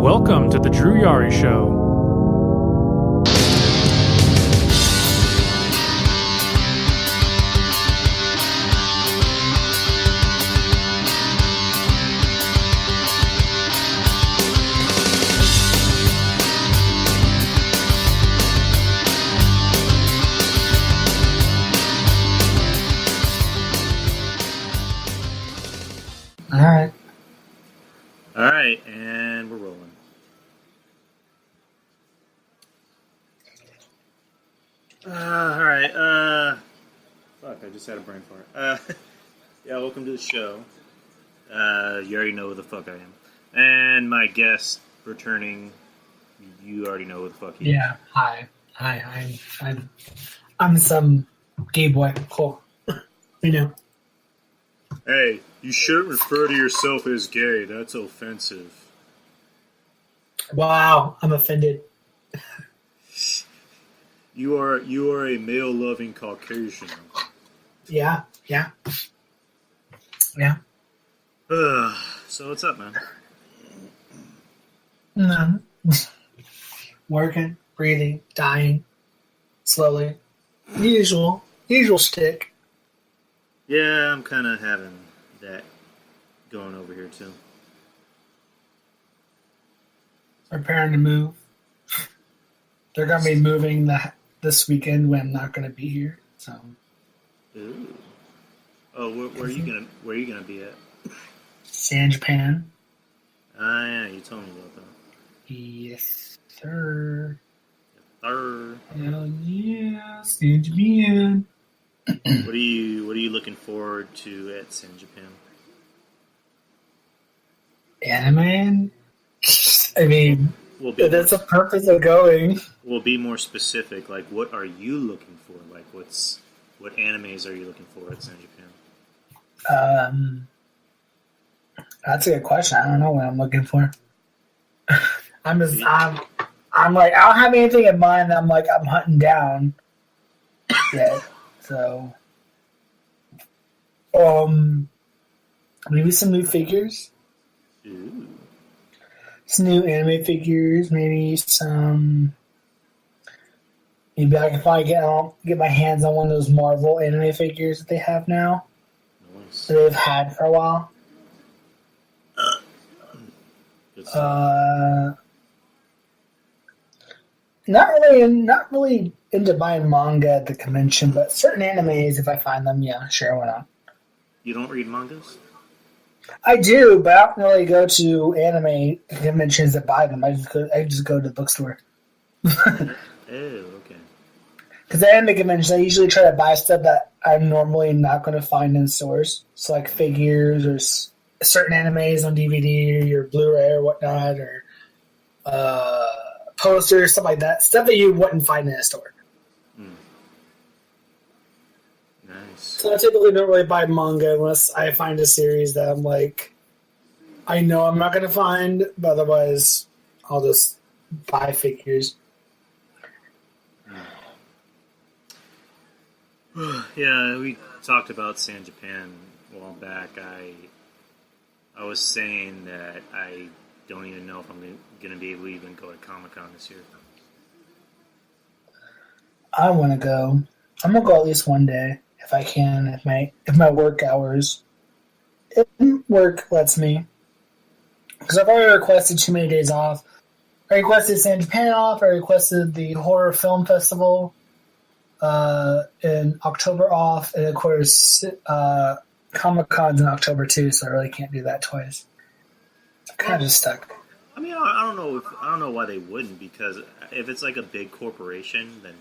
Welcome to the Drew Yari Show. All right, and we're rolling. All right. Fuck, I just had a brain fart. Yeah, welcome to the show. You already know who the fuck I am. And my guest returning, you already know who the fuck he is. Yeah, hi. I'm some gay boy. Cool. You know. Hey, you shouldn't refer to yourself as gay. That's offensive. Wow, I'm offended. You are a male-loving Caucasian. Yeah. So what's up, man? Working, breathing, dying, slowly. Usual stick. Yeah, I'm kind of having that going over here too. Preparing to move. They're gonna be moving this weekend when I'm not gonna be here. So. Ooh. Oh, where are you gonna be at? San Japan. Yeah, you told me about that. Yes, sir. Hell yeah, San Japan. What are you looking forward to at San Japan? Anime? I mean, that's the purpose of going. We'll be more specific. Like, what are you looking for? Like, what animes are you looking for at San Japan? That's a good question. I don't know what I'm looking for. I'm like, I don't have anything in mind that I'm hunting down yet. So, maybe some new figures. Ooh. Some new anime figures. Maybe maybe I can finally get my hands on one of those Marvel anime figures that they have now. Nice. That they've had for a while. Not really into buying manga at the convention, but certain animes, if I find them, yeah, sure, why not? You don't read mangas? I do, but I don't really go to anime conventions to buy them. I just go to the bookstore. Oh, okay. Because at anime conventions, I usually try to buy stuff that I'm normally not going to find in stores. So like figures or certain animes on DVD or Blu-ray or whatnot, or posters, stuff like that. Stuff that you wouldn't find in a store. Nice. So I typically don't really buy manga unless I find a series that I'm like, I know I'm not going to find, but otherwise I'll just buy figures. Yeah, we talked about San Japan a while back. I was saying that I don't even know if I'm going to be able to even go to Comic-Con this year. I want to go. I'm going to go at least one day if I can, if my work hours, if work lets me. Because I've already requested too many days off. I requested San Japan off. I requested the Horror Film Festival in October off. And of course, Comic-Con's in October too, so I really can't do that twice. I'm kind of stuck. I mean, I don't know why they wouldn't, because if it's like a big corporation, then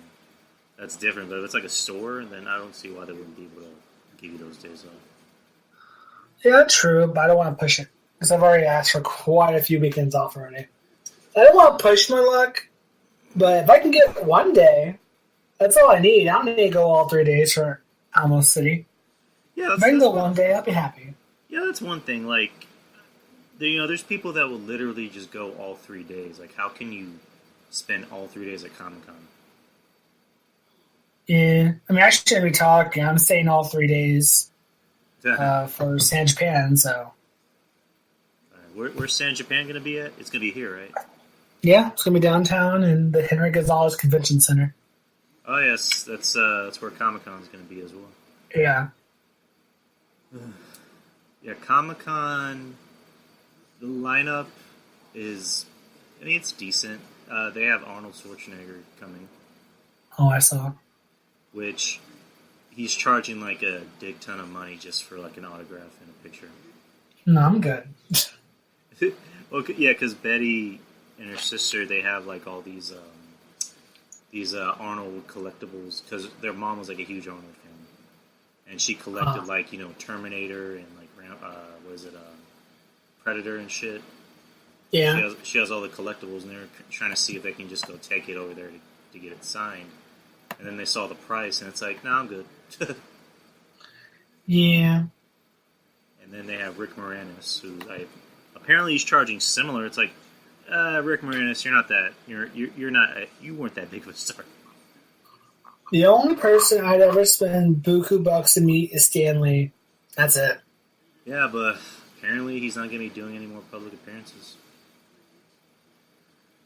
that's different. But if it's like a store, then I don't see why they wouldn't be able to give you those days off. Yeah, true, but I don't want to push it because I've already asked for quite a few weekends off already. I don't want to push my luck, but if I can get one day, that's all I need. I don't need to go all 3 days for Alamo City. Yeah, if I can go one day, I'll be happy. Yeah, that's one thing. Like, there's people that will literally just go all 3 days. Like, how can you spend all 3 days at Comic-Con? Yeah, I mean, I shouldn't be talking. I'm staying all 3 days for San Japan, so. Where's San Japan going to be at? It's going to be here, right? Yeah, it's gonna be downtown in the Henry Gonzalez Convention Center. Oh yes, that's where Comic Con is going to be as well. Yeah. Yeah, Comic Con. The lineup is, I mean, it's decent. They have Arnold Schwarzenegger coming, Oh, I saw. which he's charging like a dick ton of money just for like an autograph and a picture. No, I'm good. Well, yeah, because Betty and her sister, they have like all these Arnold collectibles because their mom was like a huge Arnold fan, and she collected like Terminator and like Predator and shit. Yeah. She has all the collectibles, and they're trying to see if they can just go take it over there to get it signed. And then they saw the price, and it's like, no, I'm good. Yeah. And then they have Rick Moranis, who apparently he's charging similar. It's like, Rick Moranis, you're not that. You weren't that big of a star. The only person I'd ever spend buku bucks to meet is Stan Lee. That's it. Yeah, but apparently he's not going to be doing any more public appearances.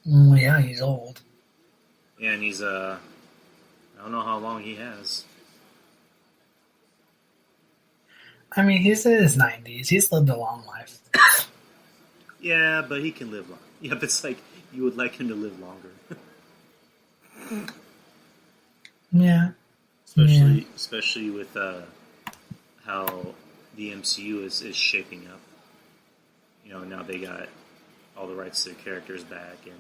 Well, yeah, he's old. Yeah, and he's I don't know how long he has. I mean, he's in his 90s. He's lived a long life. Yeah, but he can live long. Yeah, but it's like you would like him to live longer. Yeah. Especially with how the MCU is shaping up. Now they got all the rights to their characters back, and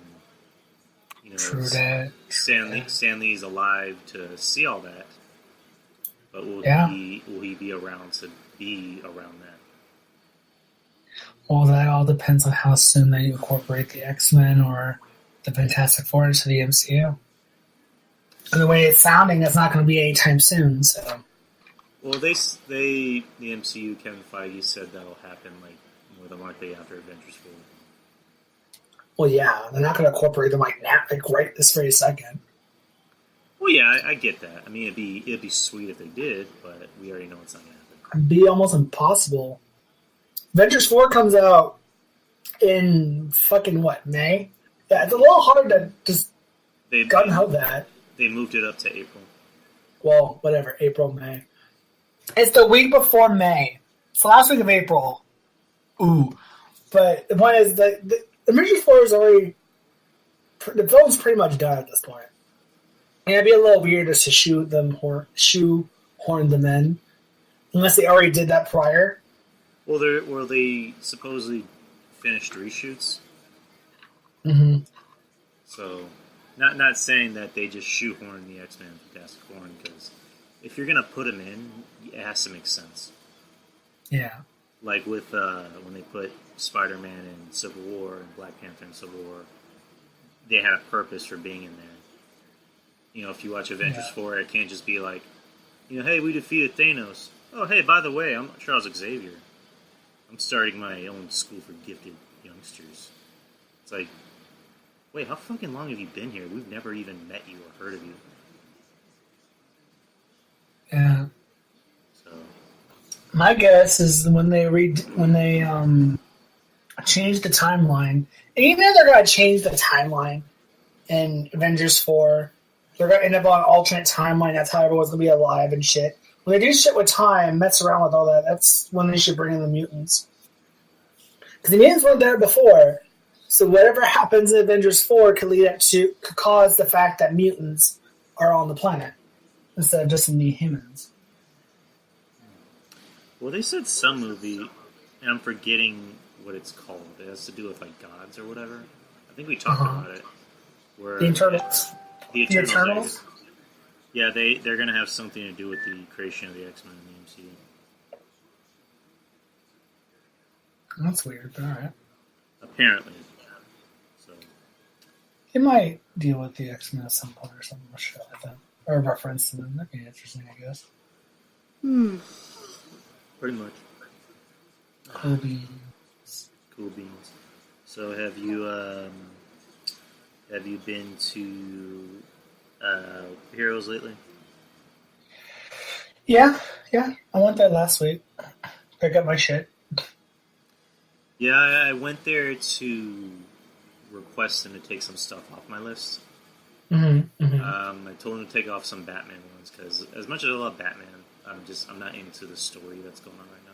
True that. Stan Lee's alive to see all that. But will he be around to be around that? Well, that all depends on how soon they incorporate the X-Men or the Fantastic Four into the MCU. And the way it's sounding, it's not going to be anytime soon. So, well, the MCU, Kevin Feige said that'll happen like more than likely after Avengers 4. well, yeah, they're not going to incorporate them like right this very second. Well, yeah, I get that. I mean, it'd be sweet if they did, but we already know it's not going to happen. It'd be almost impossible. Avengers 4 comes out in fucking May? Yeah, it's a little hard to just gun-ho that. They moved it up to April. Well, whatever, April, May. It's the week before May. It's the last week of April. Ooh. But the point is that the Avengers 4 is already... The film's pretty much done at this point. And it'd be a little weird just to shoehorn them in. Unless they already did that prior. Well, they supposedly finished reshoots. Mm-hmm. So, not saying that they just shoehorn the X-Men and Fantastic Four, because if you're gonna put them in, it has to make sense. Yeah. Like with when they put Spider-Man in Civil War and Black Panther in Civil War, they had a purpose for being in there. If you watch Avengers 4, it can't just be like, hey, we defeated Thanos. Oh, hey, by the way, I'm Charles Xavier. I'm starting my own school for gifted youngsters. It's like, wait, how fucking long have you been here? We've never even met you or heard of you. Yeah. So, my guess is when they change the timeline, and even if they're gonna change the timeline in Avengers 4, they're gonna end up on an alternate timeline. That's how everyone's gonna be alive and shit. When they do shit with time, mess around with all that, that's when they should bring in the mutants. Because the mutants weren't there before, so whatever happens in Avengers 4 could cause the fact that mutants are on the planet instead of just the humans. well, they said some movie, and I'm forgetting what it's called. It has to do with like gods or whatever. I think we talked about it. Where The Eternals. The Eternals. Yeah, they're going to have something to do with the creation of the X-Men in the MCU. That's weird, but alright. Apparently. So. They might deal with the X-Men at some point or something like that. Or reference to them. That'd be interesting, I guess. Pretty much. Cool beans. Cool beans. So have you been to Heroes lately? Yeah. I went there last week. Pick up my shit. Yeah, I went there to request them to take some stuff off my list. I told them to take off some Batman ones because as much as I love Batman, I'm not into the story that's going on right now.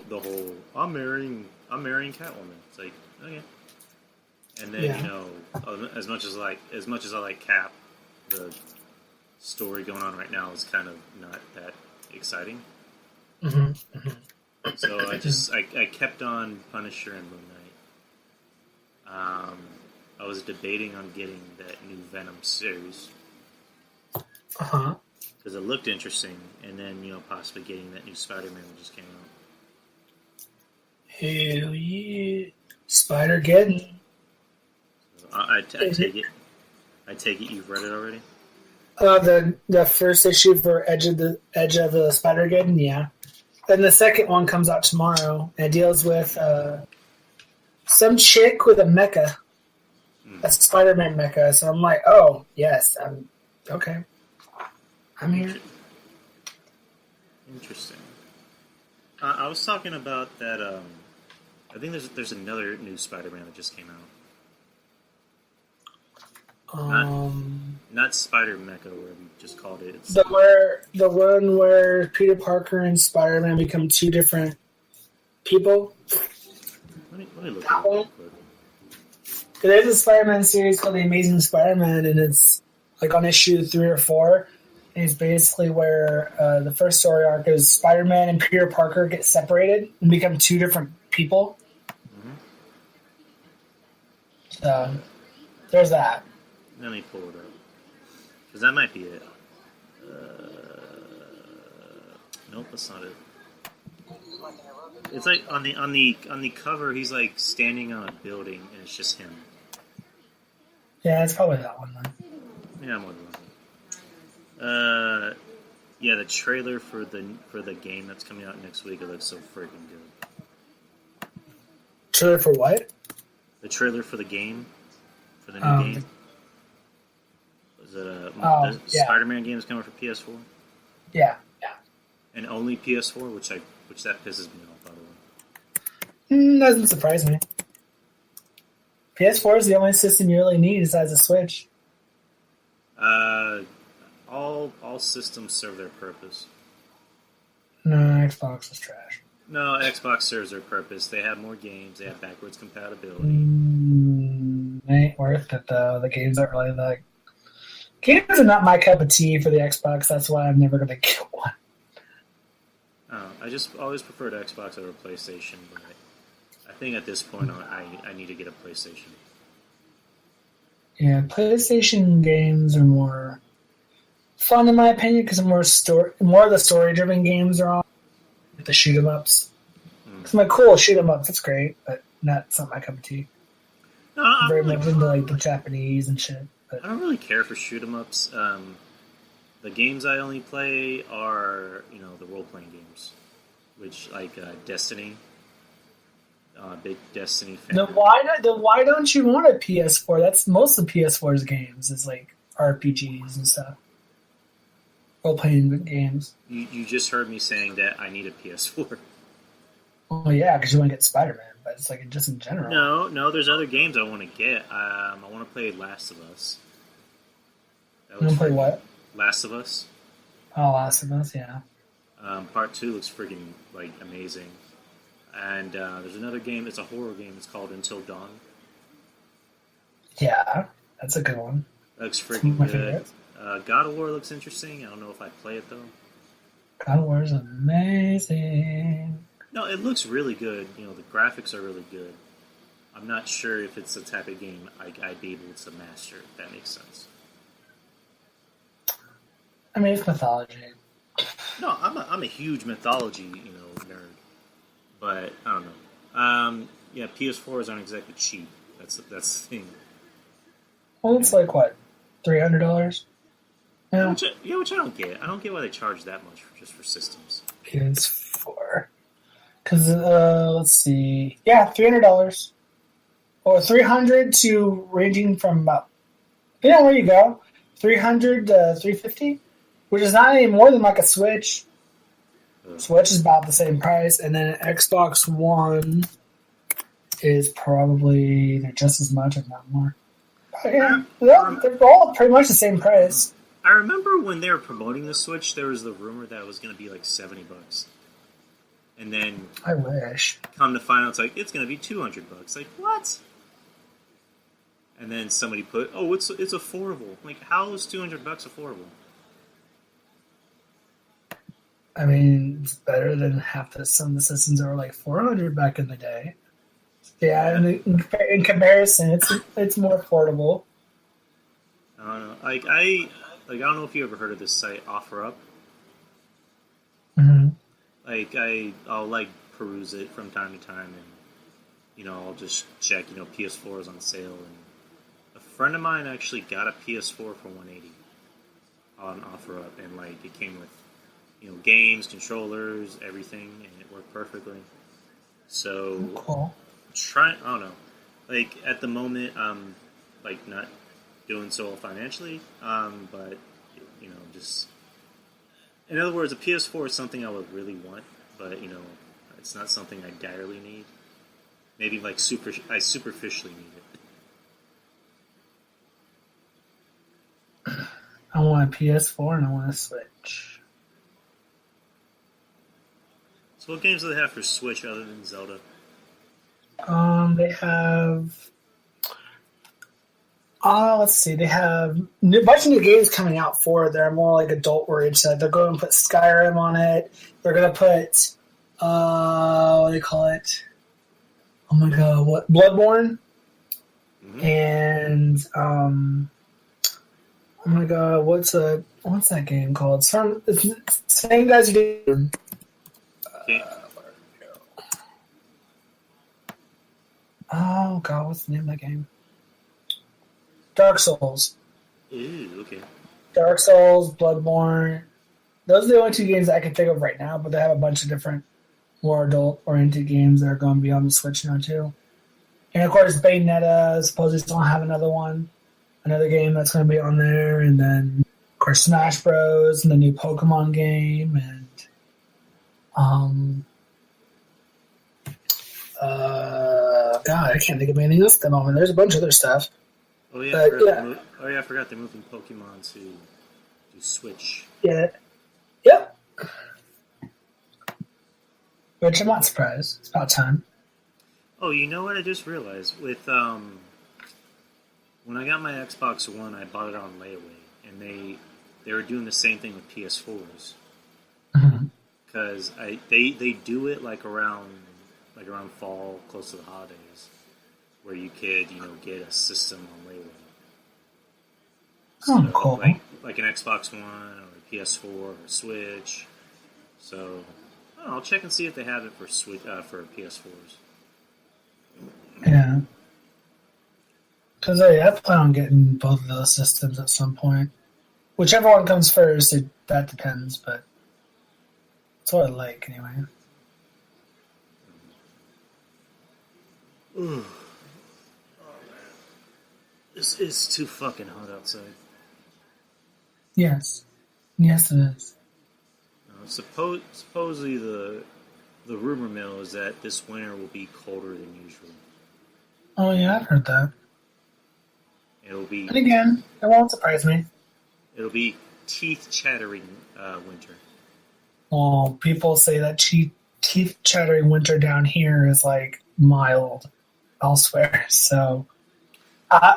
The whole I'm marrying Catwoman. It's like, okay. And then as much as I like Cap, the story going on right now is kind of not that exciting. So I kept on Punisher and Moon Knight. I was debating on getting that new Venom series because it looked interesting, and then possibly getting that new Spider-Man that just came out. Hell yeah, Spider-Geddon. So I take it. I take it you've read it already. The first issue for Edge of the Spider-Geddon, yeah. Then the second one comes out tomorrow, and it deals with some chick with a mecha, a Spider-Man mecha. So I'm like, oh yes, I'm okay. I'm here. Interesting. I was talking about that. I think there's another new Spider-Man that just came out. Not Spider Mecha, whatever you just called it. It's the one where Peter Parker and Spider-Man become two different people. Let me look at it real quick. There's a Spider-Man series called The Amazing Spider-Man, and it's like on issue 3 or 4. And it's basically where the first story arc is Spider-Man and Peter Parker get separated and become two different people. So there's that. Let me pull it up because that might be it. Nope, that's not it. It's like on the cover, he's like standing on a building, and it's just him. Yeah, it's probably that one then. Yeah, more than one. Yeah, the trailer for the game that's coming out next week, it looks so freaking good. Trailer for what? The trailer for the game, for the new game. Was it the Spider-Man game is coming for PS4? Yeah. And only PS4, which that pisses me off, by the way. Doesn't surprise me. PS4 is the only system you really need besides a Switch. All systems serve their purpose. No, Xbox is trash. No, Xbox serves their purpose. They have more games. They have backwards compatibility. Ain't worth it though. The games aren't really like. Games are not my cup of tea for the Xbox. That's why I'm never gonna get one. I just always preferred Xbox over PlayStation, but I think at this point I need to get a PlayStation. Yeah, PlayStation games are more fun in my opinion because more of the story-driven games are on the shoot 'em ups. It's my cool shoot 'em ups. That's great, but not something my cup of tea. No, I'm very much into like the Japanese and shit. But I don't really care for shoot 'em ups. The games I only play are the role-playing games, which like Destiny. Big Destiny fan. Then why don't you want a PS4? That's most of PS4's games is like RPGs and stuff. Role-playing games. You just heard me saying that I need a PS4. Well, yeah, because you want to get Spider-Man, but it's like just in general. No, there's other games I want to get. I want to play Last of Us. You want to play what? Last of Us. Oh, Last of Us, yeah. Part 2 looks freaking like amazing. And there's another game. It's a horror game. It's called Until Dawn. Yeah, that's a good one. That looks freaking good. God of War looks interesting. I don't know if I play it though. God of War is amazing. No, it looks really good. The graphics are really good. I'm not sure if it's the type of game I'd be able to master. If that makes sense. I mean, it's mythology. No, I'm a huge mythology nerd, but I don't know. Yeah, PS4s aren't exactly cheap. That's the thing. Well, it's like what, $300? Yeah. Which I don't get. I don't get why they charge that much just for systems. PS4. Because let's see, yeah, $300 or $300 to ranging from about where you go, $300 to $350, which is not any more than like a Switch. Switch is about the same price, and then Xbox One is probably they're just as much, if not more. But yeah, they're all pretty much the same price. I remember when they were promoting the Switch, there was the rumor that it was going to be like $70, and then I wish. Come to find out, it's going to be $200. Like what? And then somebody put, "Oh, it's affordable." Like, how is $200 affordable? I mean, it's better than some of the systems that were like $400 back in the day. Yeah, in comparison, it's more affordable. I don't know. I don't know if you ever heard of this site, OfferUp. Mm-hmm. I'll peruse it from time to time, and I'll just check. PS4 is on sale, and a friend of mine actually got a PS4 for $180 on OfferUp, and it came with games, controllers, everything, and it worked perfectly. So cool. I don't know. At the moment, I'm not doing so well financially, but just in other words, a PS4 is something I would really want, but it's not something I direly need. Maybe I superficially need it. I want a PS4 and I want a Switch. So what games do they have for Switch other than Zelda? They have. Let's see. They have a bunch of new games coming out for it. They're more adult-oriented. So they're going to put Skyrim on it. They're going to put what do they call it? Oh my god, what? Bloodborne. Mm-hmm. And oh my god, what's that game called? It's the same guys who did. Oh god, what's the name of that game? Dark Souls. Ooh, okay. Dark Souls, Bloodborne. Those are the only two games that I can think of right now, but they have a bunch of different, more adult-oriented games that are going to be on the Switch now, too. And, of course, Bayonetta, supposedly still have another game that's going to be on there, and then, of course, Smash Bros. And the new Pokemon game, and, God, I can't think of anything else at the moment. There's a bunch of other stuff. Oh yeah, I forgot they're moving Pokemon to Switch. Yeah. Yep. Which I'm not surprised. It's about time. Oh, you know what? I just realized with when I got my Xbox One, I bought it on layaway, and they were doing the same thing with PS4s. Because they do it around fall, close to the holidays, where you could get a system on layaway. So, cool. Like an Xbox One or a PS4 or a Switch. So I'll check and see if they have it for for PS4s. Yeah. Because I plan on getting both of those systems at some point. Whichever one comes first, that depends, but that's what I like anyway. Ooh. Oh man. It's too fucking hot outside. Yes. Yes, it is. Supposedly the rumor mill is that this winter will be colder than usual. Oh yeah, I've heard that. It'll be. And again, it won't surprise me. It'll be teeth-chattering winter. Well, people say that teeth-chattering winter down here is mild elsewhere. So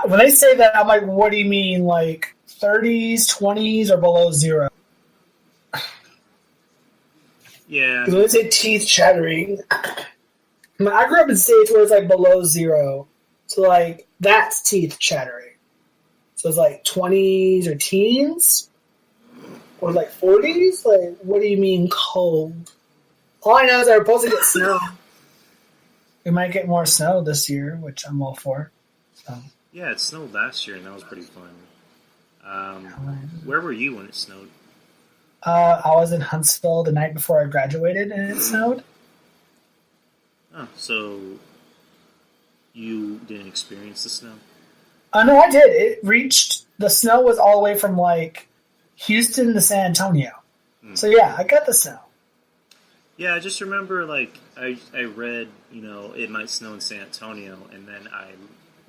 when they say that, I'm like, what do you mean, 30s, 20s, or below zero? Yeah. When they say teeth-chattering, I grew up in states where it's below zero. So that's teeth-chattering. So it's 20s or teens? Or 40s? What do you mean cold? All I know is we're supposed to get snow. We might get more snow this year, which I'm all for. So. Yeah, it snowed last year, and that was pretty fun. Where were you when it snowed? I was in Huntsville the night before I graduated, and it snowed. Oh, so you didn't experience the snow? No, I did. The snow was all the way from Houston to San Antonio. So yeah, I got the snow. Yeah, I just remember, like, I read, it might snow in San Antonio, and then I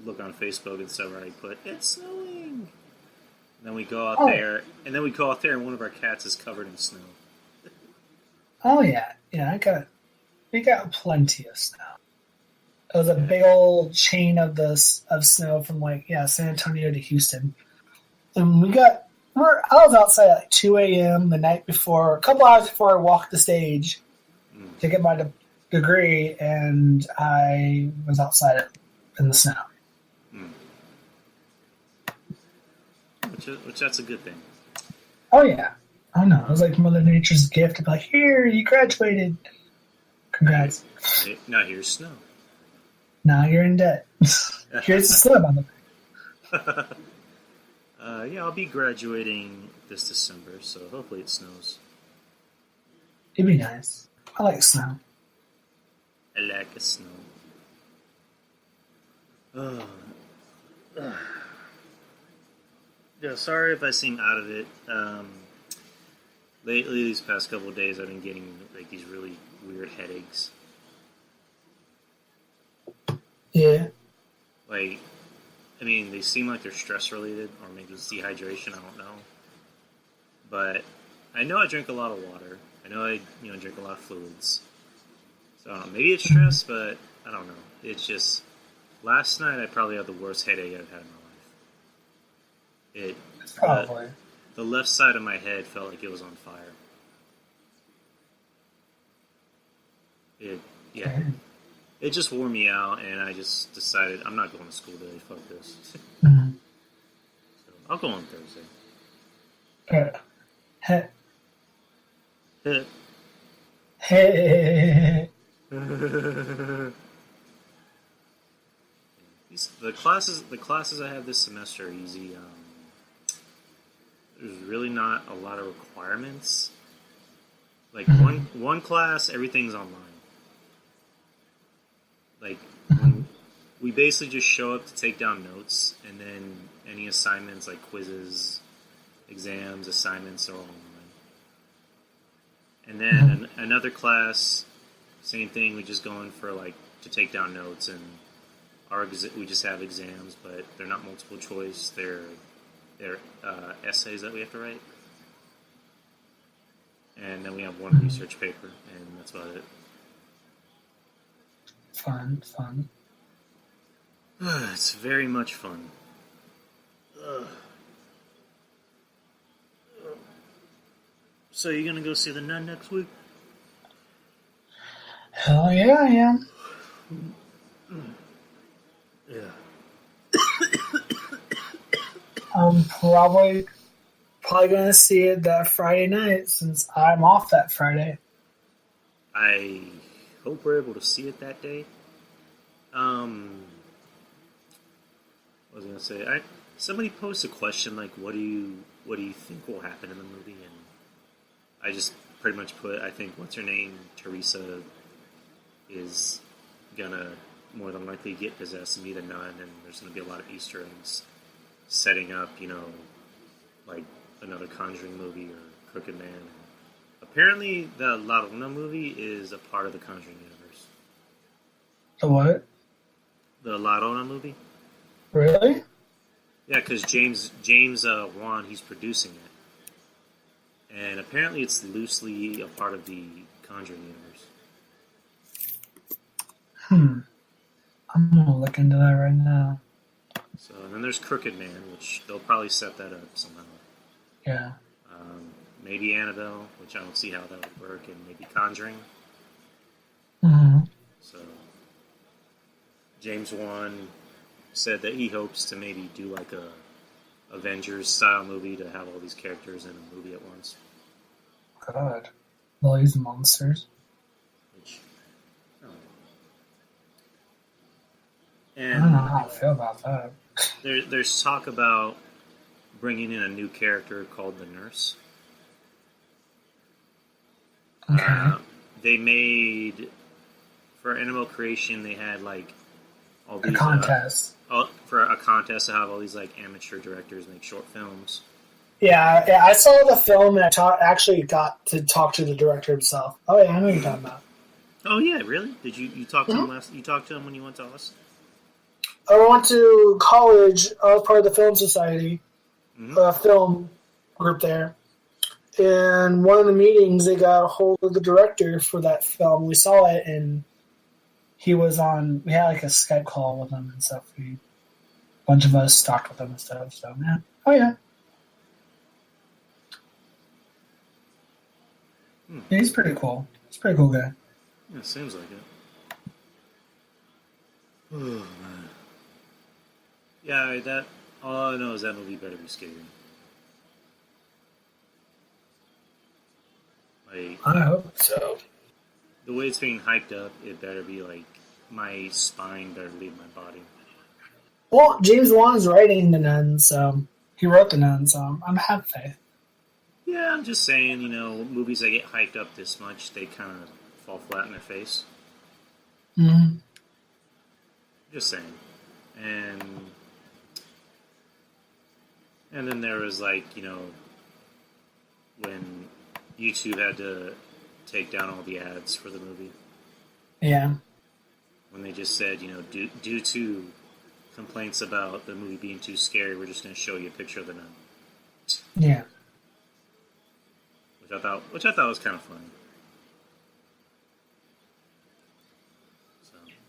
look on Facebook and stuff where I put, it's snowing! And then we go out Oh, there, and one of our cats is covered in snow. oh yeah, yeah. We got plenty of snow. It was a Yeah. big old chain of snow from like San Antonio to Houston, and I was outside at like 2 a.m. the night before, a couple hours before I walked the stage Mm, to get my degree, and I was outside in the snow. mm. Which that's a good thing. Oh yeah, oh no, it was like Mother Nature's gift to be like, here, you graduated, congrats. Now here's snow. Now you're in debt. Here's the snow, by the way. Yeah, I'll be graduating this December, so hopefully it snows. It'd be nice. I like snow. I like a snow. Oh. Yeah, sorry if I seem out of it. Lately, these past couple of days, I've been getting like these really weird headaches. Yeah. Like, I mean, they seem like they're stress related, or maybe it's dehydration. I don't know. But I know I drink a lot of water. I know I drink a lot of fluids. So I don't know, maybe it's stress, but I don't know. It's just last night I probably had the worst headache I've had in my life. Probably. The left side of my head felt like it was on fire. Yeah. Okay. It just wore me out, and I just decided I'm not going to school today. Fuck this. Mm-hmm. So I'll go on Thursday. Hey. the Hey. classes I have this semester are easy. There's really not a lot of requirements. Like one class, everything's online. Like we basically just show up to take down notes, and then any assignments like quizzes, exams, assignments are all online. And then another class, same thing. We just go in for like to take down notes, and we just have exams, but they're not multiple choice. They're essays that we have to write, and then we have one research paper, and that's about it. Fun. It's very much fun. So you gonna go see the Nun next week? Hell yeah, I am. Yeah. I'm probably gonna see it that Friday night since I'm off that Friday. I hope we're able to see it that day. What was I gonna say? Somebody posted a question like, "What do you think will happen in the movie?" And I just pretty much put, I think what's her name, Teresa, is gonna more than likely get possessed and be the nun, and there's gonna be a lot of Easter eggs setting up, like another Conjuring movie or Crooked Man. Apparently, the La Llorona movie is a part of the Conjuring universe. The what? The La Llorona movie? Really? Yeah, because James Wan, he's producing it. And apparently it's loosely a part of the Conjuring universe. I'm gonna look into that right now. So, and then there's Crooked Man, which they'll probably set that up somehow. Yeah. Maybe Annabelle, which I don't see how that would work, and maybe Conjuring. So, James Wan said that he hopes to maybe do like a Avengers-style movie to have all these characters in a movie at once. God. All these monsters. Which, I don't know how I feel about that. There's talk about bringing in a new character called the Nurse. Okay. They made, for Animal Creation, they had like all these A contest. for a contest to have all these like amateur directors make short films. Yeah, I saw the film and actually got to talk to the director himself. Oh yeah, I know what you're talking about. Oh yeah, really? Did you talk to him Mm-hmm. last? You talked to him when you went to Austin? I went to college. I was part of the film society, Mm-hmm. film group there. And one of the meetings, they got a hold of the director for that film. We saw it, and he was on. We had like a Skype call with him and stuff. A bunch of us talked with him and stuff. So yeah, oh yeah, yeah, he's pretty cool. He's a pretty cool guy. Yeah, seems like it. Oh man. Yeah, that. All I know is that movie better be scary. Like I hope so. the way it's being hyped up, it better be like my spine better leave my body. Well, James Wan is writing The Nun, so he wrote The Nun, so I'm have faith. Yeah, I'm just saying, movies that get hyped up this much, they kind of fall flat in their face. Mm-hmm. Just saying. And then there was like, when YouTube had to take down all the ads for the movie. Yeah. When they just said, due to complaints about the movie being too scary, we're just going to show you a picture of the nun. Yeah. Which I thought was kind of funny.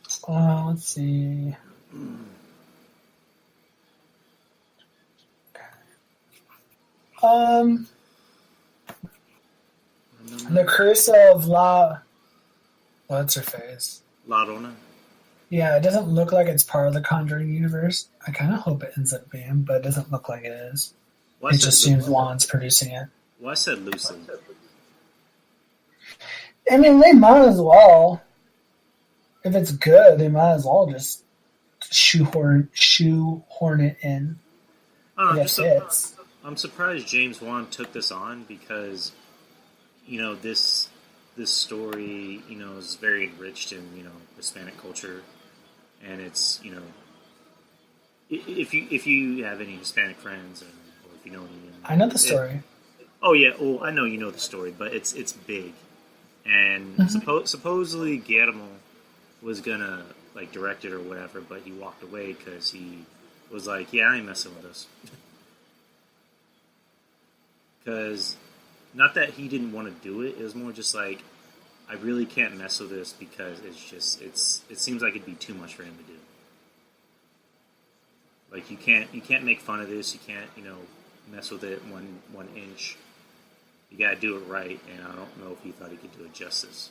So. Let's see. The Curse of what's her face? La Llorona. Yeah, it doesn't look like it's part of the Conjuring universe. I kind of hope it ends up being, but it doesn't look like it is. It just seems Juan's producing it. Well, I said loosely. I mean, they might as well. If it's good, they might as well just shoehorn it in. I don't know, I'm surprised James Wan took this on because, this story, is very enriched in, Hispanic culture, and it's, if you have any Hispanic friends or if you know any, I know the story. Oh yeah, well I know you know the story, but it's big, and supposedly Guillermo was gonna like direct it or whatever, but he walked away because he was like, yeah, I ain't messing with this. Because, not that he didn't want to do it, it was more just like, I really can't mess with this because it seems like it'd be too much for him to do. Like, you can't make fun of this, you can't, mess with it one inch. You gotta do it right, and I don't know if he thought he could do it justice.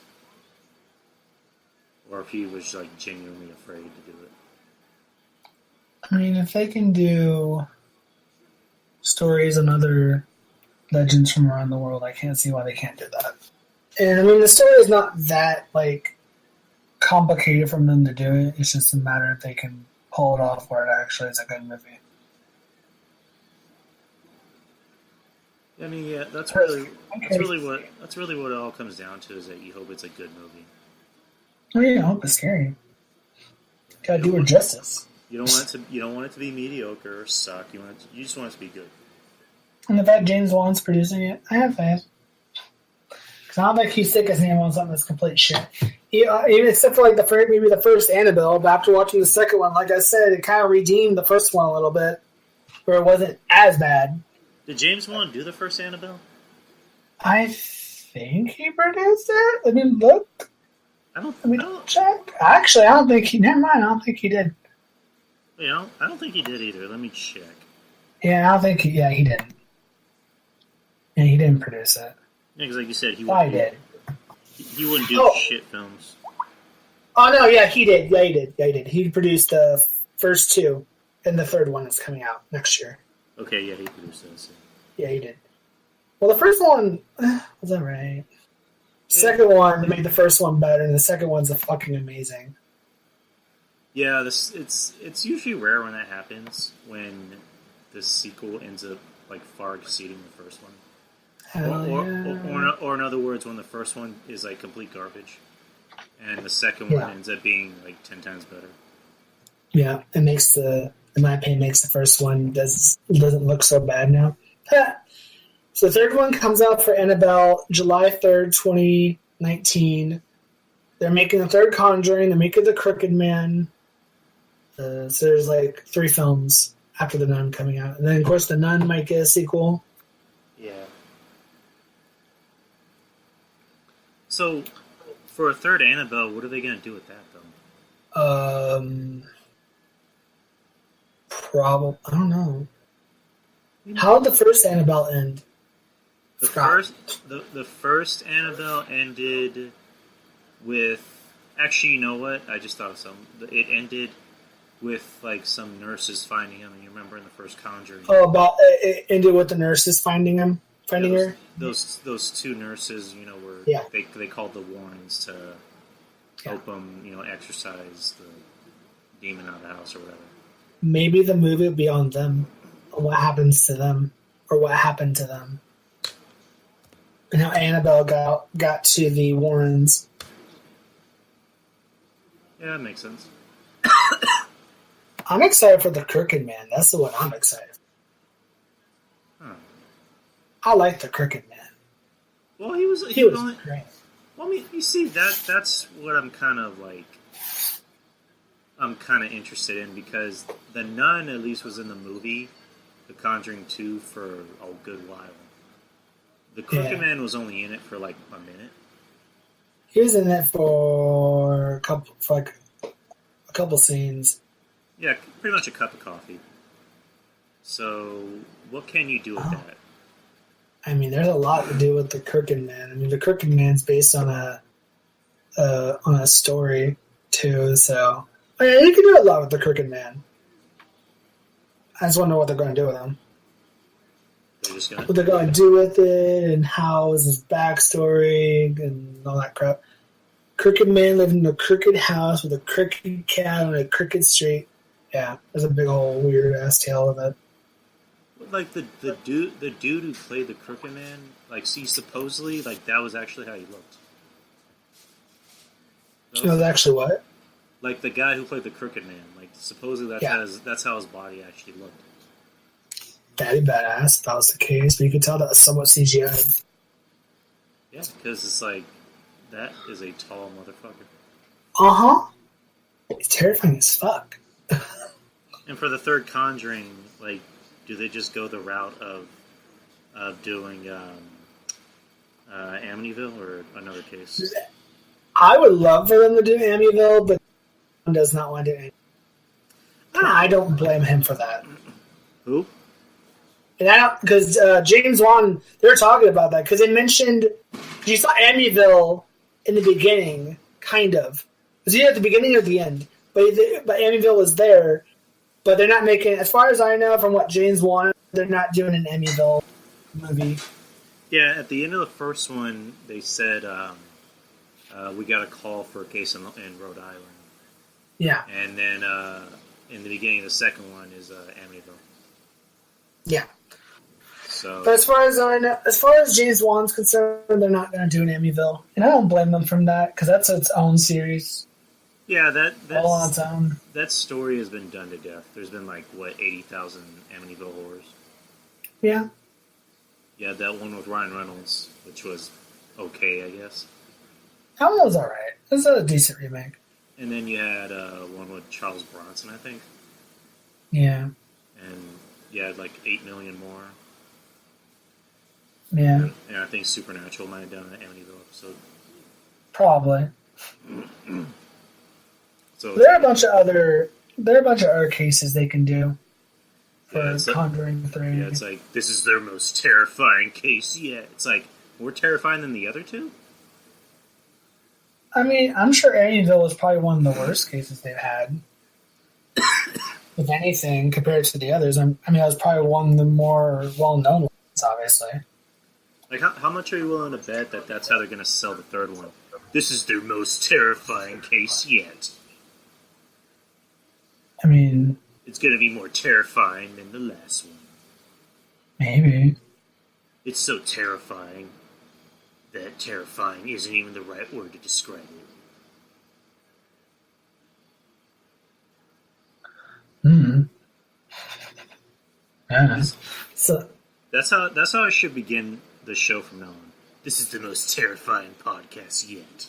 Or if he was, like, genuinely afraid to do it. I mean, if they can do stories and other legends from around the world, I can't see why they can't do that. And I mean, the story is not that like complicated for them to do it. It's just a matter if they can pull it off where it actually is a good movie. I mean, yeah, that's really what it all comes down to, is that you hope it's a good movie. Oh yeah, I hope it's scary. Gotta do her justice. You don't want it to be mediocre or suck. You just want it to be good. And the fact James Wan's producing it, I have faith. Because I don't think he's sick his name on something that's complete shit. Even except for like maybe the first Annabelle, but after watching the second one, like I said, it kind of redeemed the first one a little bit, where it wasn't as bad. Did James Wan do the first Annabelle? I think he produced it. I mean, look. Let me check. Actually, I don't think he. Never mind. I don't think he did. I don't think he did either. Let me check. Yeah, I don't think he. Yeah, he didn't. Yeah, he didn't produce it. Yeah, because like you said, he wouldn't do shit films. Oh no, yeah, he did. Yeah, he did. Yeah, he did. He produced the first two, and the third one is coming out next year. Okay, yeah, he produced those. Yeah, he did. Well, the first one was that right? Second one made the first one better, and the second one's fucking amazing. Yeah, it's usually rare when that happens, when the sequel ends up like far exceeding the first one. Or in other words, when the first one is like complete garbage, and the second one ends up being like 10 times better. Yeah, it makes in my opinion, makes the first one doesn't look so bad now. So the third one comes out for Annabelle July 3rd, 2019. They're making the third Conjuring. They're making the Crooked Man. So there's like 3 films after The Nun coming out. And then, of course, The Nun might get a sequel. Yeah. So, for a third Annabelle, what are they going to do with that, though? Probably. I don't know. How did the first Annabelle end? The first Annabelle ended with... Actually, you know what? I just thought of something. It ended with, like, some nurses finding him, and you remember in the first Conjuring. Oh, about it ended with the nurses finding him, her. Those 2 nurses, you know, were they called the Warrens to help them, you know, exorcise the demon out of the house or whatever. Maybe the movie would be on them, what happens to them, or what happened to them, and how Annabelle got to the Warrens. Yeah, that makes sense. I'm excited for the Crooked Man. That's the one I'm excited for. Huh. I like the Crooked Man. Well, he was only great. Well, I mean, you see, that's what I'm kind of interested in, because The Nun at least was in the movie, The Conjuring 2, for a good while. The Crooked Man was only in it for like a minute. He was in it for a couple scenes. Yeah, pretty much a cup of coffee. So, what can you do with that? I mean, there's a lot to do with the Crooked Man. I mean, the Crooked Man's based on a story too. So, I mean, you can do a lot with the Crooked Man. I just want to know what they're going to do with him. What they're going to do with it, and how is his backstory, and all that crap. Crooked Man lived in a crooked house with a crooked cat on a crooked street. Yeah, there's a big old weird ass tale of it. Like the dude who played the Crooked Man, like, see, supposedly, like, that was actually how he looked. That was actually what? Like the guy who played the Crooked Man, like, supposedly that's how his body actually looked. That'd be badass if that was the case, but you could tell that was somewhat CGI. Yeah, because it's like, that is a tall motherfucker. Uh-huh. It's terrifying as fuck. And for the third Conjuring, like, do they just go the route of doing Amityville or another case? I would love for them to do Amityville, but does not want to do Amityville. I don't blame him for that. Who? And because James Wan, they were talking about that, because they mentioned, you saw Amityville in the beginning, kind of. It was either at the beginning or the end, but Amityville was there, but they're not making, as far as I know from what James Wan, they're not doing an Amityville movie. Yeah, at the end of the first one, they said, we got a call for a case in Rhode Island. Yeah. And then in the beginning of the second one is Amityville. Yeah. So, but as far as James Wan's concerned, they're not going to do an Amityville, and I don't blame them from that, because that's its own series. Yeah, that's all on its own. That story has been done to death. There's been 80,000 Amityville horrors. Yeah. Yeah, that one with Ryan Reynolds, which was okay, I guess. That one was alright. It was a decent remake. And then you had one with Charles Bronson, I think. Yeah. And you had 8 million more. Yeah. And I think Supernatural might have done an Amityville episode. Probably. So there are a bunch of other cases they can do for Conjuring 3. Yeah, it's like, this is their most terrifying case yet. It's like, more terrifying than the other two? I mean, I'm sure Amityville was probably one of the worst cases they've had. If anything, compared to the others. I mean, that was probably one of the more well-known ones, obviously. How much are you willing to bet that that's how they're going to sell the third one? This is their most terrifying case yet. I mean, it's going to be more terrifying than the last one. Maybe. It's so terrifying that terrifying isn't even the right word to describe it. Yeah. So That's how I should begin the show from now on. This is the most terrifying podcast yet.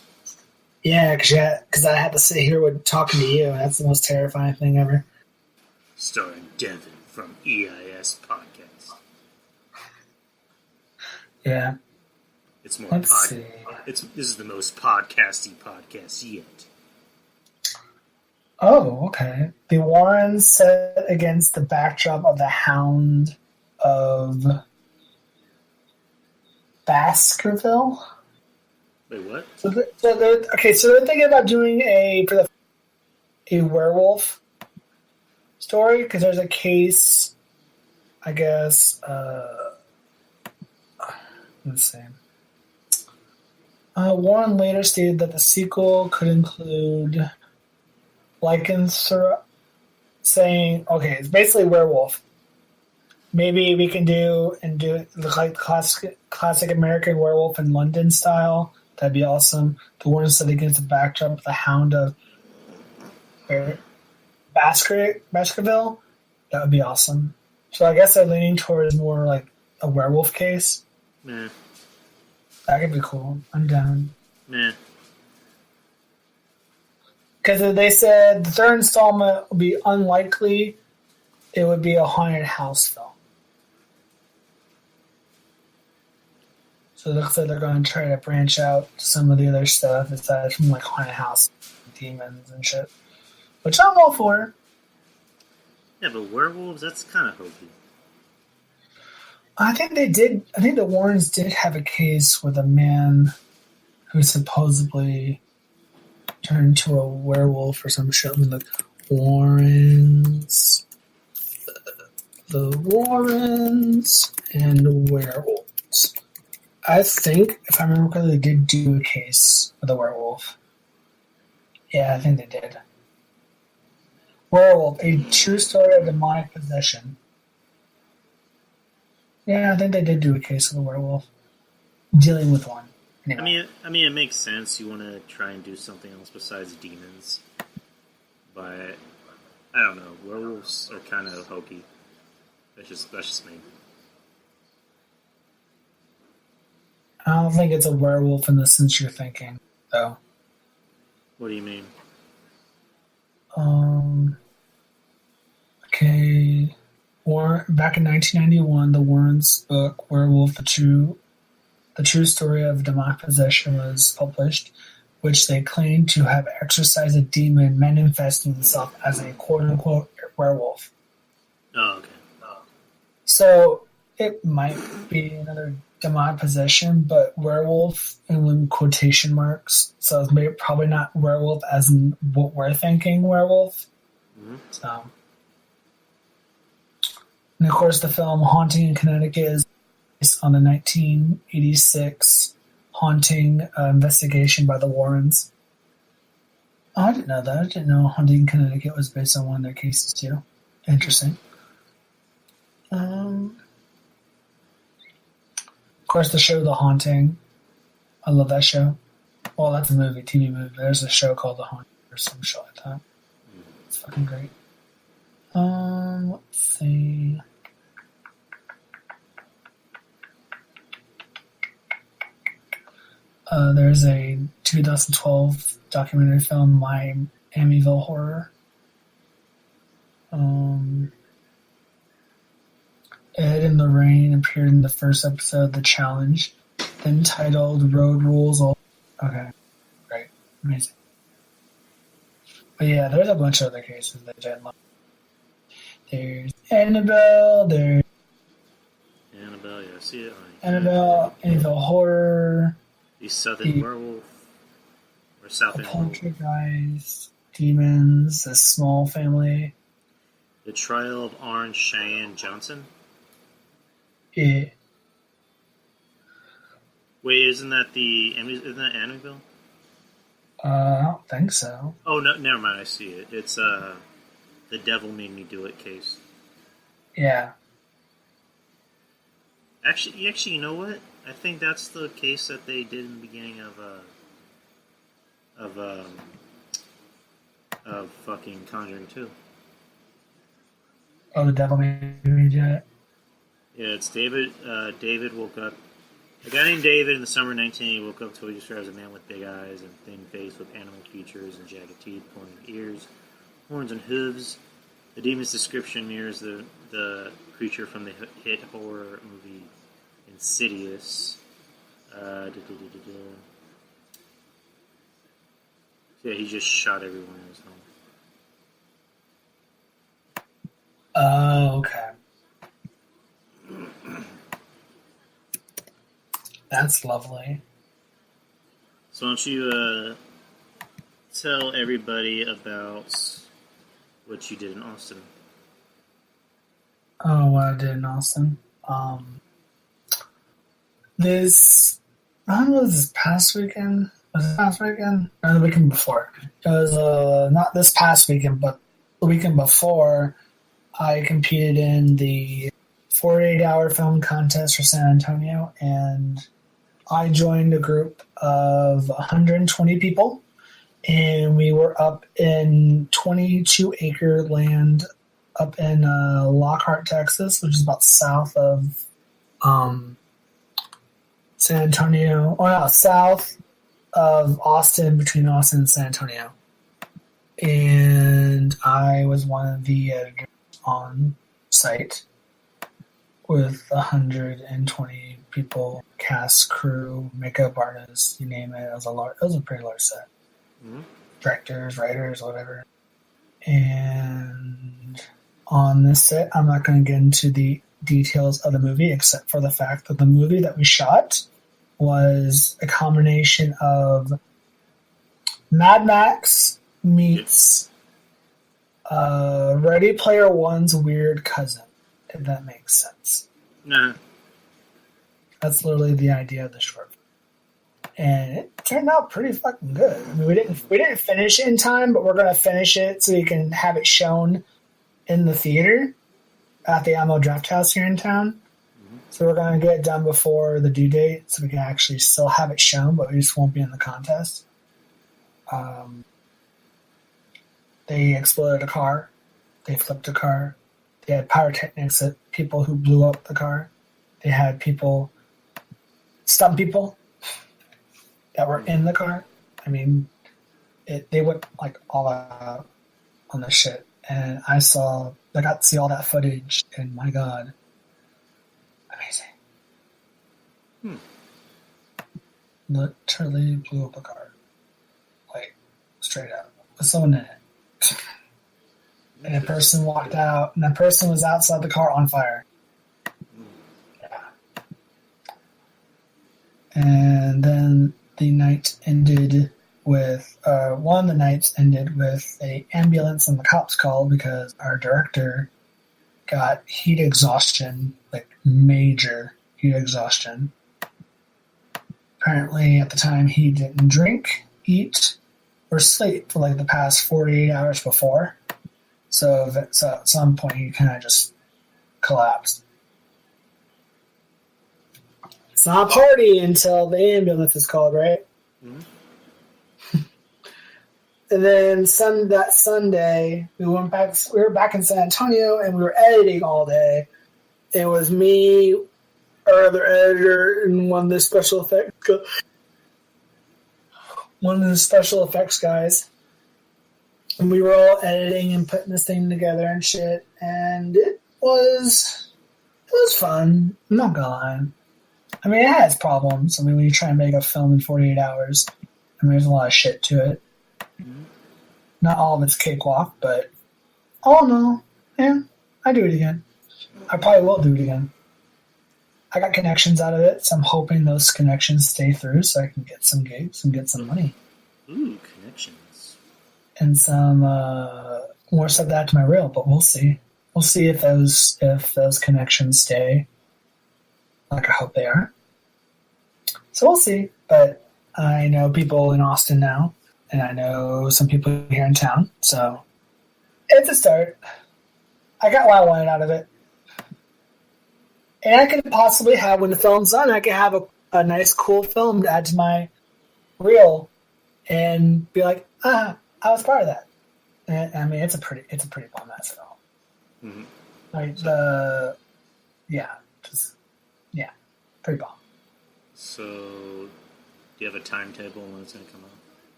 Yeah, because I had to sit here with talking to you, and that's the most terrifying thing ever. Starring Devan from E.I.S. podcast. Yeah. It's more Let's see. This is the most podcasty podcast yet. Oh, okay. The Warrens set against the backdrop of the Hound of Baskerville. Wait, what? So they're thinking about doing a werewolf story because there's a case, I guess. Let's see. Warren later stated that the sequel could include lycanthropy, saying, "Okay, it's basically werewolf. Maybe we can do like classic American werewolf in London style. That'd be awesome." The Warren set against the backdrop of the Hound of Baskerville. That would be awesome. So I guess they're leaning towards more like a werewolf case. Nah. That could be cool. I'm down. Nah. Because they said the third installment would be unlikely. It would be a haunted house film. So it looks like they're going to try to branch out to some of the other stuff aside from like haunted house, demons and shit. Which I'm all for. Yeah, but werewolves, that's kind of hokey. I think they did. I think the Warrens did have a case with a man who supposedly turned into a werewolf or some shit. I mean, the Warrens and werewolves. I think, if I remember correctly, they did do a case with a werewolf. Yeah, I think they did. Werewolf, a true story of demonic possession. Yeah, I think they did do a case of a werewolf. Dealing with one. Anyway. I mean, it makes sense. You want to try and do something else besides demons, but I don't know. Werewolves are kind of hokey. That's just me. I don't think it's a werewolf in the sense you're thinking, though. What do you mean? Okay. Back in 1991, the Warrens' book "Werewolf: The True Story of Demonic Possession" was published, which they claimed to have exorcised a demon manifesting itself as a quote-unquote werewolf. Oh, okay. So it might be another demonic possession, but werewolf in quotation marks. So it's maybe probably not werewolf as in what we're thinking werewolf. Mm-hmm. So. And of course, the film Haunting in Connecticut is based on the 1986 haunting investigation by the Warrens. Oh, I didn't know that. I didn't know Haunting in Connecticut was based on one of their cases, too. Interesting. Of course, the show The Haunting. I love that show. Well, that's a movie, TV movie. There's a show called The Haunting or some shit like that. It's fucking great. Let's see. There's a 2012 documentary film, Amityville Horror. Ed and Lorraine appeared in the first episode of The Challenge, then titled Road Rules. Okay, great, amazing. But yeah, there's a bunch of other cases that I didn't like. There's Annabelle, yeah, see it. Annabelle, Amityville Horror. The Southern Werewolf. Or South End Poltergeist, Demons, The Small Family. The Trial of Orange Cheyenne Johnson? Yeah. Wait, isn't that Amityville? I don't think so. Oh, no, never mind, I see it. It's The Devil Made Me Do It case. Yeah. Actually, you know what? I think that's the case that they did in the beginning of fucking Conjuring 2. Oh, The Devil Made Me Do It? Yeah, it's David. David woke up. A guy named David in the summer of 1980 woke up to what he describes as a man with big eyes and thin face with animal features and jagged teeth, pointed ears, horns, and hooves. The demon's description mirrors the creature from the hit horror movie Insidious. Yeah, he just shot everyone in his home. Oh, okay. That's lovely. So why don't you tell everybody about what you did in Austin? Oh, what I did in Austin. This, I don't know, this past weekend? Was it past weekend? Or the weekend before? It was not this past weekend, but the weekend before, I competed in the 48-hour film contest for San Antonio, and I joined a group of 120 people, and we were up in 22-acre land up in Lockhart, Texas, which is about south of San Antonio, or no, south of Austin, between Austin and San Antonio. And I was one of the editors on site with 120 people, cast, crew, makeup artists, you name it. It was a pretty large set. Mm-hmm. Directors, writers, whatever. And on this set, I'm not going to get into the details of the movie, except for the fact that the movie that we shot was a combination of Mad Max meets Ready Player One's weird cousin, if that makes sense. Nah. That's literally the idea of the short film. And it turned out pretty fucking good. I mean, we didn't finish it in time, but we're going to finish it so we can have it shown in the theater at the Ammo Draft House here in town. So we're going to get it done before the due date so we can actually still have it shown, but we just won't be in the contest. They exploded a car. They flipped a car. They had pyrotechnics at people who blew up the car. They had people stun people that were in the car. I mean, they went like all out on this shit. And I got to see all that footage, and my God, amazing. Literally blew up a car. Like, straight up. With someone in it. And a person walked out, and the person was outside the car on fire. Yeah. And then the night ended with, one of the nights ended with a ambulance and the cops called because our director got heat exhaustion, like major heat exhaustion. Apparently, at the time, he didn't drink, eat, or sleep for like the past 48 hours before. So at some point, he kind of just collapsed. It's not a party until the ambulance is called, right? Mm-hmm. And then that Sunday, we were back in San Antonio, and we were editing all day. It was me, our other editor, and one of the special effects guys. And we were all editing and putting this thing together and shit. And it was fun. I'm not gonna lie. I mean, it has problems. I mean, when you try and make a film in 48 hours, I mean, there's a lot of shit to it. Mm-hmm. Not all of it's cakewalk, but all in all, yeah, I do it again. I probably will do it again. I got connections out of it, so I'm hoping those connections stay through so I can get some gigs and get some money. Ooh, connections. And some more stuff to add to my reel, but we'll see. We'll see if those connections stay like I hope they are. So we'll see. But I know people in Austin now, and I know some people here in town, so it's a start. I got what I wanted out of it. And I could possibly have, when the film's done, I could have a nice, cool film to add to my reel and be like, I was part of that. And, I mean, it's a pretty bomb-ass film. Mm-hmm. Like, Just, yeah, pretty bomb. So, do you have a timetable when it's going to come out?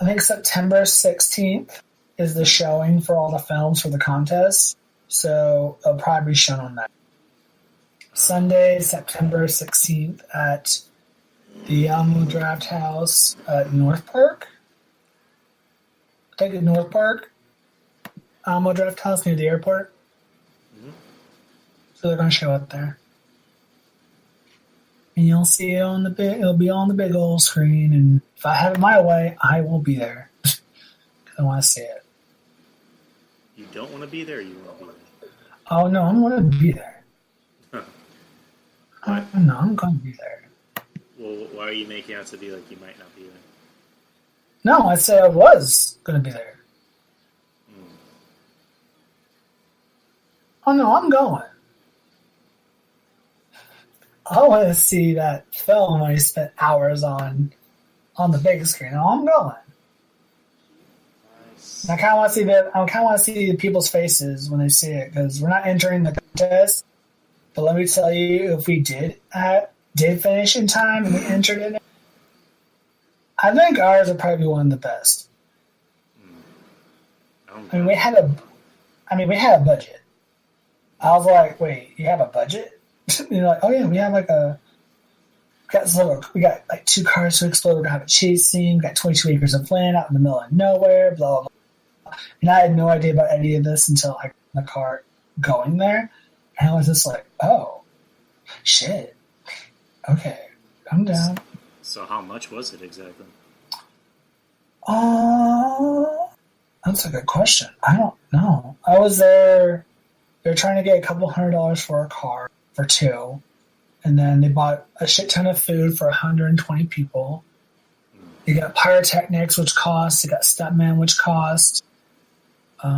I think September 16th is the showing for all the films for the contest. So it'll probably be shown on that. Sunday, September 16th at the Alamo Draft House at North Park. I think it's North Park. Alamo Draft House near the airport. Mm-hmm. So they're going to show it there. And you'll see it on the big, it'll be on the big old screen. And if I have it my way, I will be there. Because I want to see it. You don't want to be there or you want to be there? Oh, no, I'm going to be there. Huh. No, I'm going to be there. Well, why are you making out to be like you might not be there? No, I said I was going to be there. Oh, no, I'm going. I want to see that film I spent hours on the big screen. Oh, I'm going. Nice. I kind of want to see the people's faces when they see it because we're not entering the contest. But let me tell you, if we did finish in time and we entered in it, I think ours would probably be one of the best. I mean, we had a budget. I was like, wait, you have a budget? You're like, oh yeah, we have we got like 2 cars to explode. We're gonna have a chase scene. We got 22 acres of land out in the middle of nowhere. Blah blah blah. And I had no idea about any of this until I got in the car going there, and I was just like, oh, shit. Okay, I'm down. So how much was it exactly? That's a good question. I don't know. I was there. They're trying to get a couple $100 for a car for 2. And then they bought a shit ton of food for 120 people. You got pyrotechnics, which cost. You got stuntmen, which cost. That's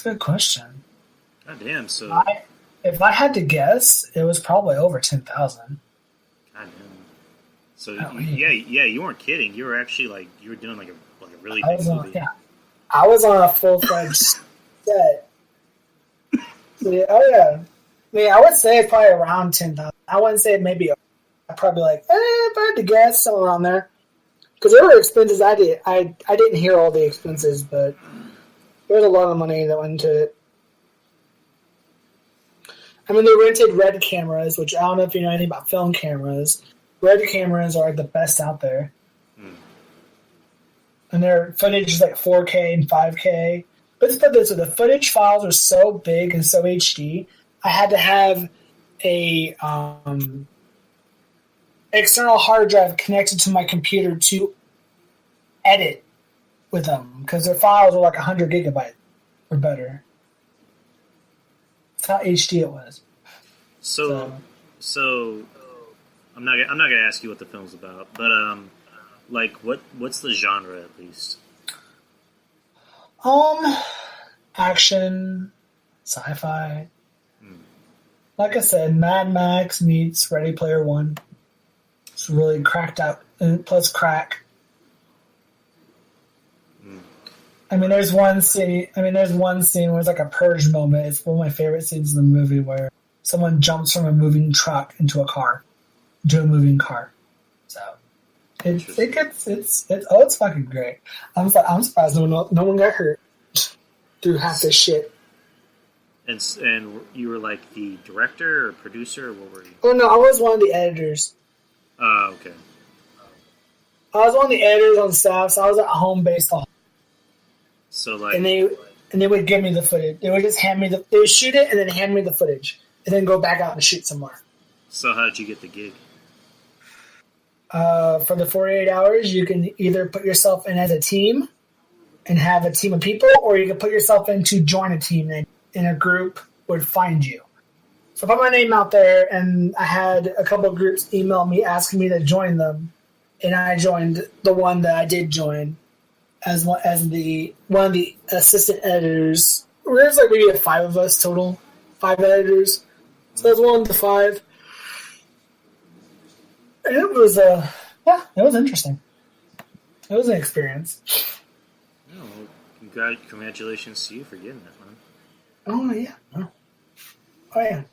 a good question. God damn, so... If I had to guess, it was probably over 10,000. God damn. So, you weren't kidding. You were actually, you were doing, a really big movie. Yeah. I was on a full-fledged set. Oh, yeah. I mean, I would say it's probably around 10,000. I wouldn't say maybe. I'd probably if I had to guess, somewhere around there. Because there were expenses I didn't hear all the expenses, but there was a lot of money that went into it. I mean, they rented Red cameras, which I don't know if you know anything about film cameras. Red cameras are the best out there. And their footage is 4K and 5K. Let's put this way, the footage files are so big and so HD, I had to have a external hard drive connected to my computer to edit with them because their files were 100 gigabytes or better. That's how HD it was. So I'm not gonna ask you what the film's about, but what's the genre at least? Action, sci-fi. Like I said, Mad Max meets Ready Player One. It's really cracked out, plus crack. I mean, there's one scene where it's a purge moment. It's one of my favorite scenes in the movie where someone jumps from a moving truck into a moving car. So it's fucking great. I'm surprised no one got hurt through half this shit. And you were the director or producer, or what were you? Oh no, I was one of the editors. Oh, okay. I was one of the editors on staff, so I was at home based on. So and they would give me the footage. They would just they would shoot it and then hand me the footage, and then go back out and shoot some more. So how did you get the gig? For the 48 hours, you can either put yourself in as a team and have a team of people, or you can put yourself in to join a team and in a group would find you. So I put my name out there, and I had a couple of groups email me asking me to join them, and I joined the one that I did join as one of the assistant editors. There's maybe 5 of us total, 5 editors. So that's one of the 5. And it was it was interesting. It was an experience. Oh, Congratulations to you for getting that, man. Oh yeah. Oh yeah.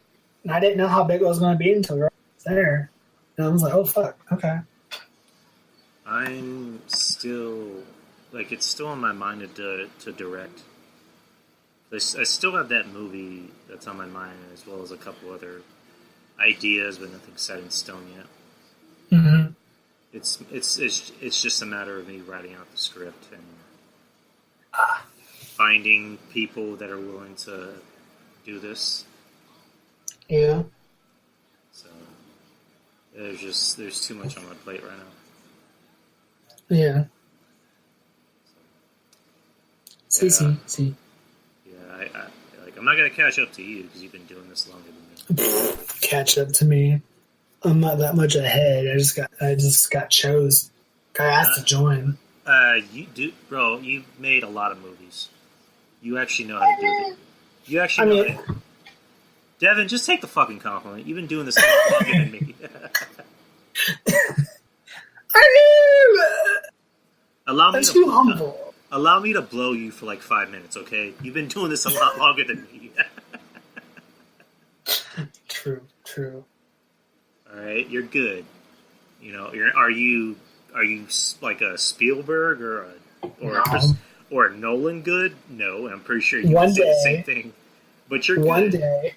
And I didn't know how big it was going to be until we were there, and I was like, oh fuck, okay. I'm still it's still on my mind to direct. I still have that movie that's on my mind, as well as a couple other ideas, but nothing set in stone yet. Mm-hmm. It's just a matter of me writing out the script and finding people that are willing to do this. Yeah. So there's too much on my plate right now. Yeah. See. Yeah, I'm not gonna catch up to you because you've been doing this longer than me. Catch up to me. I'm not that much ahead. I just got chose. Got asked to join. You do, bro. You made a lot of movies. You actually know how to do it. You actually know it. Devan, just take the fucking compliment. You've been doing this a lot longer than me. I'm too humble. Allow me to blow you for like 5 minutes, okay? You've been doing this a lot longer than me. True. All right, you're good. You know, are you like a Spielberg or a Nolan good? No, I'm pretty sure you would say the same thing. But you're good. One day.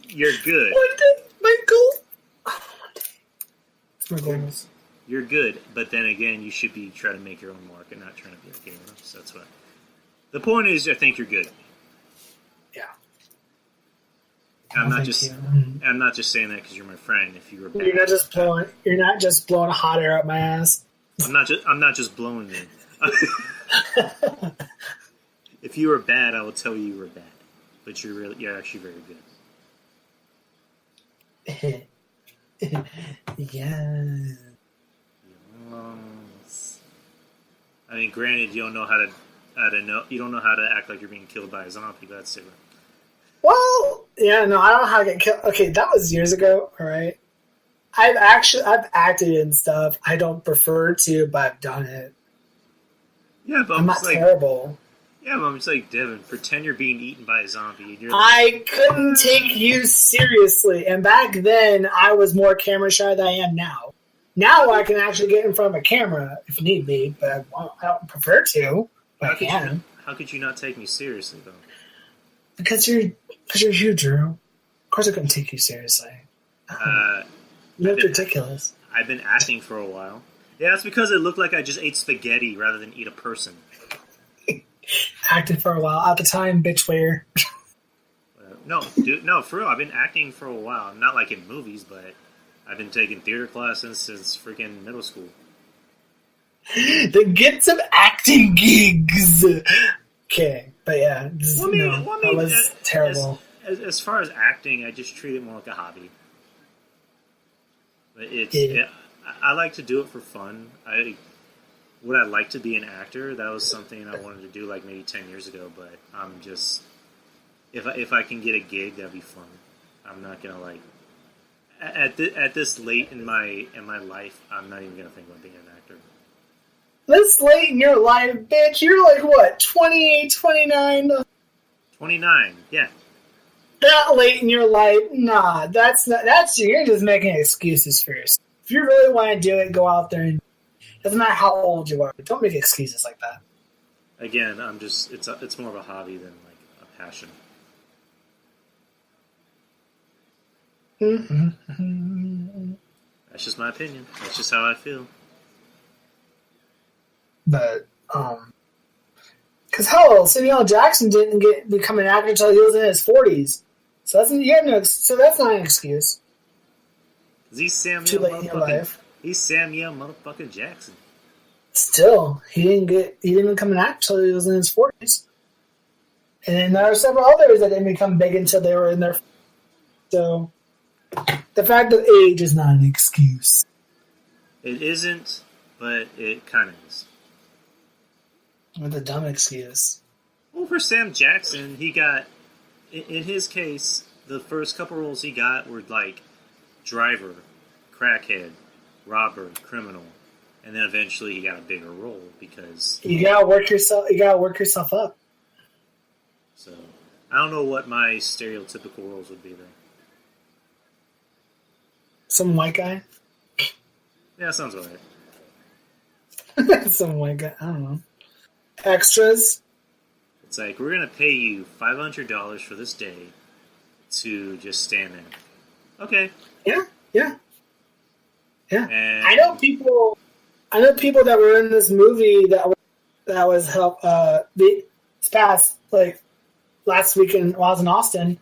You're good. One day, my goal. It's my goals. You're good, but then again, you should be trying to make your own mark and not trying to be a gamer. So that's what. The point is, I think you're good. Yeah. I'm not just saying that because you're my friend. If you were bad, you're not just blowing hot air up my ass. I'm not just blowing you. If you were bad, I will tell you were bad. But you're actually very good. Yeah. Yes. I mean, granted, you don't know how to act like you're being killed by a zombie. But that's different. Well, yeah, no, I don't know how to get killed. Okay, that was years ago. All right, I've acted in stuff. I don't prefer to, but I've done it. Yeah, but I'm not terrible. Yeah, but I'm just like, Devan, pretend you're being eaten by a zombie. And I couldn't take you seriously, and back then I was more camera shy than I am now. Now I can actually get in front of a camera if need be, but I don't prefer to. But I can. How could you not take me seriously, though? Because you're you, Drew. Of course I couldn't take you seriously. You look ridiculous. I've been acting for a while. Yeah, it's because it looked like I just ate spaghetti rather than eat a person. Acted for a while. At the time, bitch where? No, dude, no, for real. I've been acting for a while. Not like in movies, but I've been taking theater classes since freaking middle school. Then get some acting gigs. Okay, but yeah, that was terrible. As far as acting, I just treat it more like a hobby. But I like to do it for fun. Would I like to be an actor? That was something I wanted to do like maybe 10 years ago, but I'm just if I can get a gig, that'd be fun. I'm not gonna like at this late in my life, I'm not even gonna think about being an actor. This late in your life, bitch, you're like what, 28, 29? 29, yeah. That late in your life, nah, you're just making excuses for yourself. If you really want to do it, go out there and doesn't matter how old you are. Don't make excuses like that. Again, it's more of a hobby than like a passion. Mm-hmm. That's just my opinion. That's just how I feel. But because hell, Samuel Jackson didn't become an actor until he was in his 40s. So that's not an excuse. He's Samuel motherfucking Jackson. Still, he didn't become an actor until he was in his 40s. And then there are several others that didn't become big until they were in their 40s. So the fact that age is not an excuse. It isn't, but it kind of is. With a dumb excuse. Well, for Sam Jackson, he got, in his case, the first couple roles he got were like driver, crackhead, robber, criminal. and then eventually he got a bigger role because you gotta work yourself. You gotta work yourself up. So I don't know what my stereotypical roles would be there. Some white guy. Yeah, that sounds all right. Some white guy. I don't know. Extras. It's like, we're going to pay you $500 for this day to just stand there. Okay. Yeah. And I know people that were in this movie that was help this past like last weekend while I was in Austin.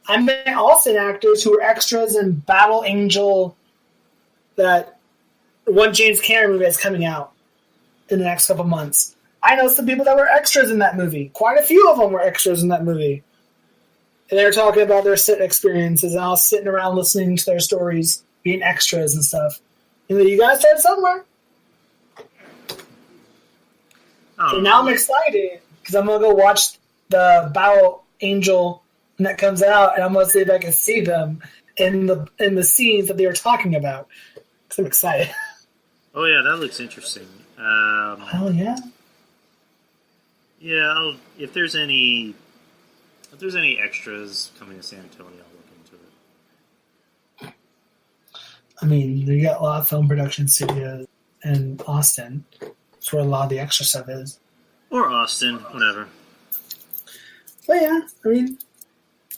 I met Austin actors who were extras in Battle Angel, that one James Cameron movie that's coming out in the next couple months. I know some people that were extras in that movie. Quite a few of them were extras in that movie. And they were talking about their set experiences, and I was sitting around listening to their stories, being extras and stuff. And you guys start somewhere. So now I'm excited because I'm going to go watch the Battle Angel when that comes out, and I'm going to see if I can see them in the scenes that they were talking about. Because I'm excited. Oh, yeah, that looks interesting. Oh, yeah. Yeah, if there's any extras coming to San Antonio, I'll look into it. I mean, you got a lot of film production studios in Austin. That's where a lot of the extra stuff is. Or Austin, whatever. But yeah, I mean,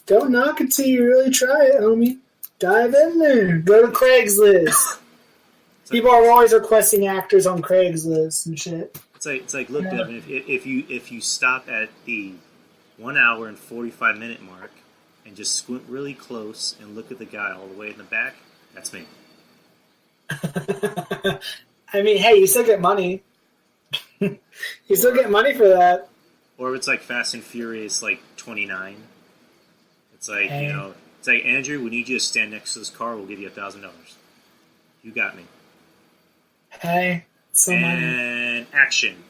don't knock until you really try it, homie. Dive in there. Go to Craigslist. People are always requesting actors on Craigslist and shit. It's like look, Devan, if you stop at the 1 hour and 45-minute mark and just squint really close and look at the guy all the way in the back, that's me. I mean, hey, you still get money. You still get money for that. Or it's like Fast and Furious, like 29. It's like, hey. It's like, Andrew, we need you to stand next to this car. We'll give you $1,000. You got me. Hey, so money. And action.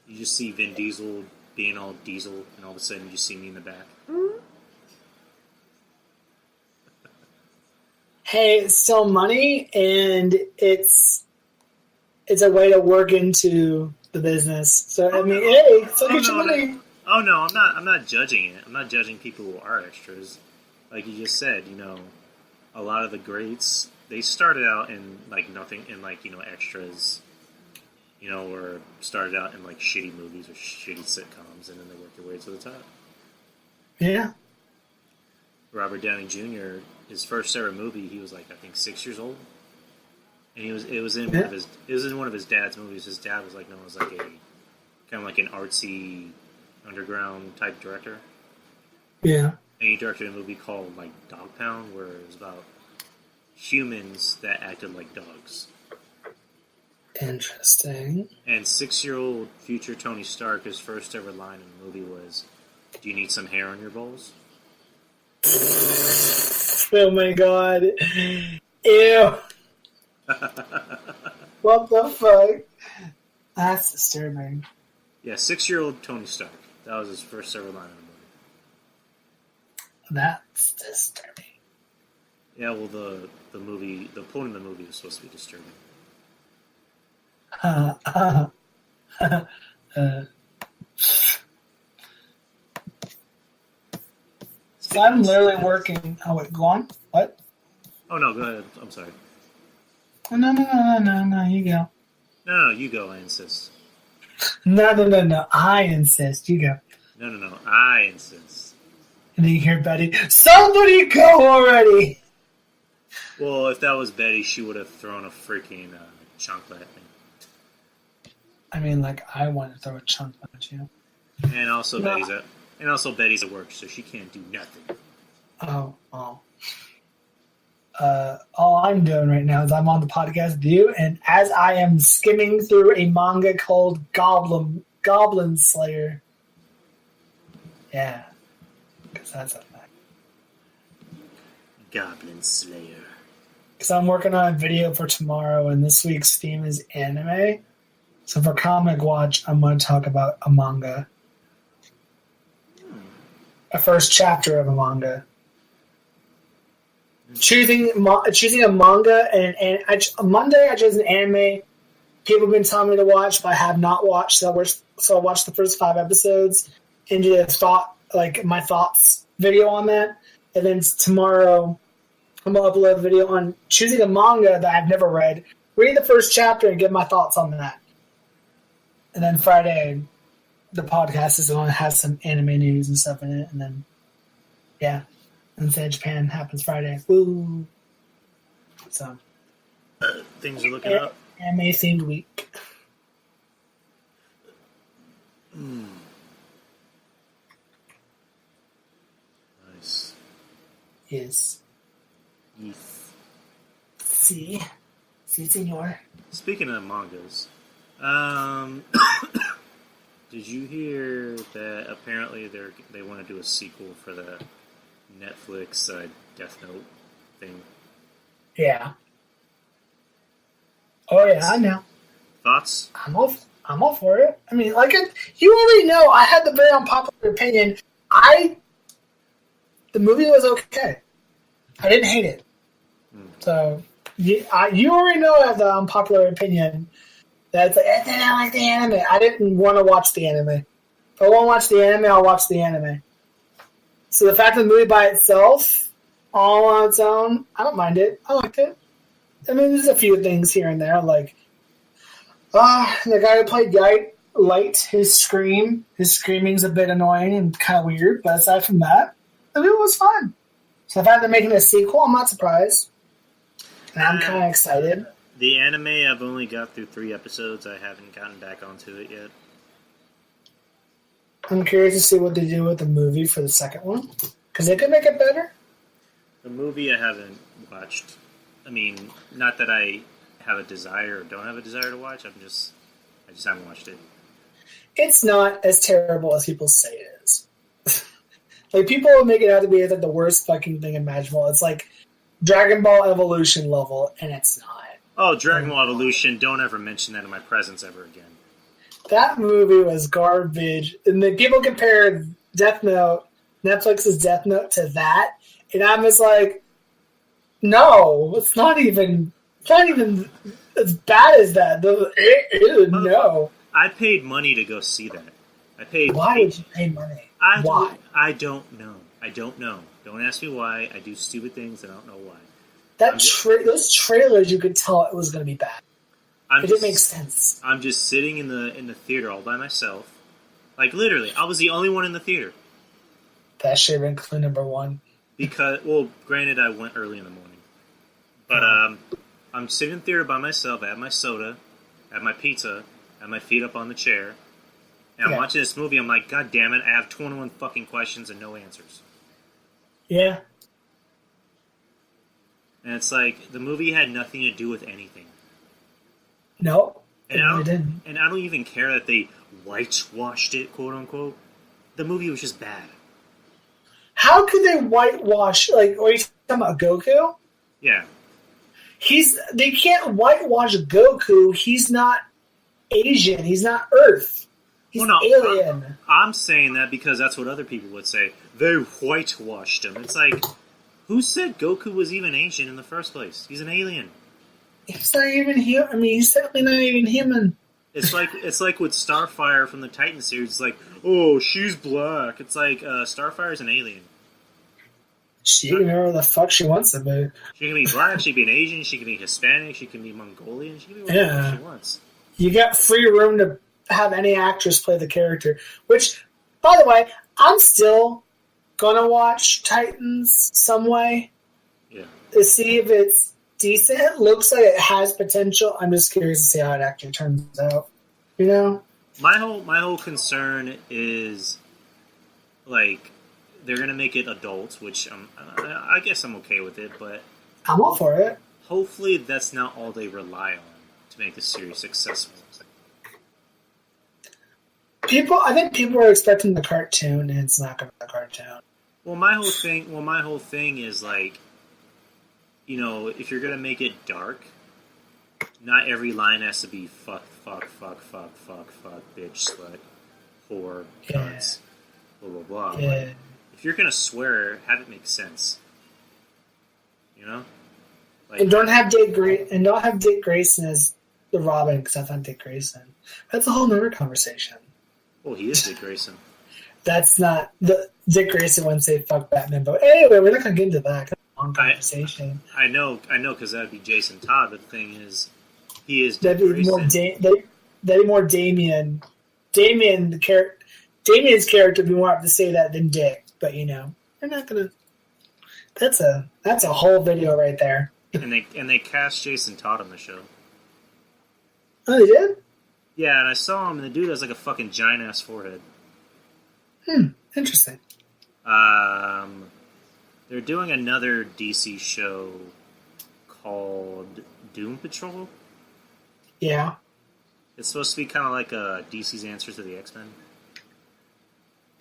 You just see Vin Diesel being all diesel, and all of a sudden you just see me in the back. Hey, it's still money, and it's a way to work into the business. So I mean, hey, still get your money. Oh no, I'm not judging it. I'm not judging people who are extras. Like you just said, a lot of the greats, they started out in like nothing, in like extras, or started out in like shitty movies or shitty sitcoms, and then they worked their way to the top. Yeah. Robert Downey Jr., his first ever movie, he was like, I think 6 years old, and it was in one of his dad's movies. His dad was like known as like a kind of like an artsy underground type director. Yeah. And he directed a movie called like Dog Pound, where it was about humans that acted like dogs. Interesting. And 6-year-old future Tony Stark, his first ever line in the movie was, "Do you need some hair on your balls?" Oh my god. Ew. What the fuck? That's disturbing. Yeah, 6-year-old Tony Stark. That was his first ever line in the movie. That's disturbing. Yeah, well, the point of the movie was supposed to be disturbing. So I'm literally working. Oh wait, go on. What? Oh no, go ahead. I'm sorry. Oh, no, you go. No, you go. I insist. No. I insist. You go. No. I insist. And then you hear Betty, somebody go already! Well, if that was Betty, she would have thrown a freaking chocolate at me. I mean, like, I want to throw a chunk at you. And also, No. Betty's at work, so she can't do nothing. Oh. All I'm doing right now is I'm on the podcast with you, and as I am skimming through a manga called Goblin Slayer. Yeah. Because that's a fact. Goblin Slayer. Because I'm working on a video for tomorrow, and this week's theme is anime. So for Comic Watch, I'm going to talk about a manga. A first chapter of a manga. Choosing a manga, and Monday I chose an anime people have been telling me to watch, but I have not watched. So I watched the first 5 episodes and did my thoughts video on that. And then tomorrow, I'm going to upload a video on choosing a manga that I've never read, read the first chapter, and give my thoughts on that. And then Friday, the podcast is going to have some anime news and stuff in it. And then, yeah. And then Japan happens Friday. Woo! So. Things are looking up. Anime-themed week. Nice. Yes. Sí, señor. Speaking of mangas, did you hear that apparently they want to do a sequel for the Netflix Death Note thing? Yeah. Oh yeah, I know. Thoughts? I'm all for it. I mean, you already know. I had the very unpopular opinion. The movie was okay. I didn't hate it. So you already know I have the unpopular opinion. That's I didn't like the anime. I didn't want to watch the anime. If I want to watch the anime, I'll watch the anime. So the fact that the movie by itself, all on its own, I don't mind it. I liked it. I mean, there's a few things here and there, like the guy who played Light, his screaming's a bit annoying and kind of weird, but aside from that, the movie was fun. So the fact they're making a sequel, I'm not surprised. And I'm kind of excited. The anime, I've only got through 3 episodes. I haven't gotten back onto it yet. I'm curious to see what they do with the movie for the second one, because they could make it better. The movie I haven't watched. I mean, not that I have a desire or don't have a desire to watch. I just haven't watched it. It's not as terrible as people say it is. Like, people make it out to be like the worst fucking thing imaginable. It's like Dragon Ball Evolution level, and it's not. Oh, Dragon Ball Evolution! Don't ever mention that in my presence ever again. That movie was garbage, and the people compared Netflix's Death Note to that, and I'm just like, no, it's not even as bad as that. No. I paid money to go see that. Why would you pay money? Why? I don't know. Don't ask me why. I do stupid things and I don't know why. Those trailers, you could tell it was going to be bad. It didn't make sense. I'm just sitting in the theater all by myself. Like, literally, I was the only one in the theater. That should have been clue number 1. Because, well, granted, I went early in the morning. But I'm sitting in the theater by myself. I have my soda, I have my pizza, I have my feet up on the chair. And I'm watching this movie. I'm like, God damn it, I have 21 fucking questions and no answers. Yeah. And it's like, the movie had nothing to do with anything. No, it really didn't. And I don't even care that they whitewashed it, quote unquote. The movie was just bad. How could they whitewash, are you talking about Goku? Yeah. They can't whitewash Goku. He's not Asian. He's not Earth. He's alien. I'm saying that because that's what other people would say. They whitewashed him. It's like, who said Goku was even Asian in the first place? He's an alien. He's not even human. I mean, he's certainly not even human. It's like with Starfire from the Titan series. It's like, oh, she's black. It's like Starfire's an alien. She can be whatever the fuck she wants to be. She can be black. She can be an Asian. She can be Hispanic. She can be Mongolian. She can be whatever she wants. You got free room to have any actress play the character. Which, by the way, I'm still gonna watch Titans some way. Yeah. To see if it's decent. It looks like it has potential. I'm just curious to see how it actually turns out. You know? My whole concern is, like, they're gonna make it adult, which I guess I'm okay with it, but I'm all for it. Hopefully, that's not all they rely on to make the series successful. I think people are expecting the cartoon, and it's not gonna be a cartoon. Well, my whole thing is, like, you know, if you're gonna make it dark, not every line has to be fuck, bitch, slut, whore, cunts, blah blah blah. Yeah. Like, if you're gonna swear, have it make sense. You know, like, and don't have Dick Grayson as the Robin because I thought Dick Grayson. That's a whole nother conversation. Well, he is Dick Grayson. That's not the Dick Grayson wouldn't say fuck Batman, but anyway, we're not gonna get into that. That's a long conversation. I know, because that'd be Jason Todd. But the thing is, he is Dick Grayson. That'd be more Damien. Damien's character would be more apt to say that than Dick. But we're not gonna. That's a whole video right there. And they cast Jason Todd on the show. Oh, they did? Yeah, and I saw him, and the dude has like a fucking giant ass forehead. Interesting. They're doing another DC show called Doom Patrol. Yeah. It's supposed to be kind of like DC's answer to the X-Men.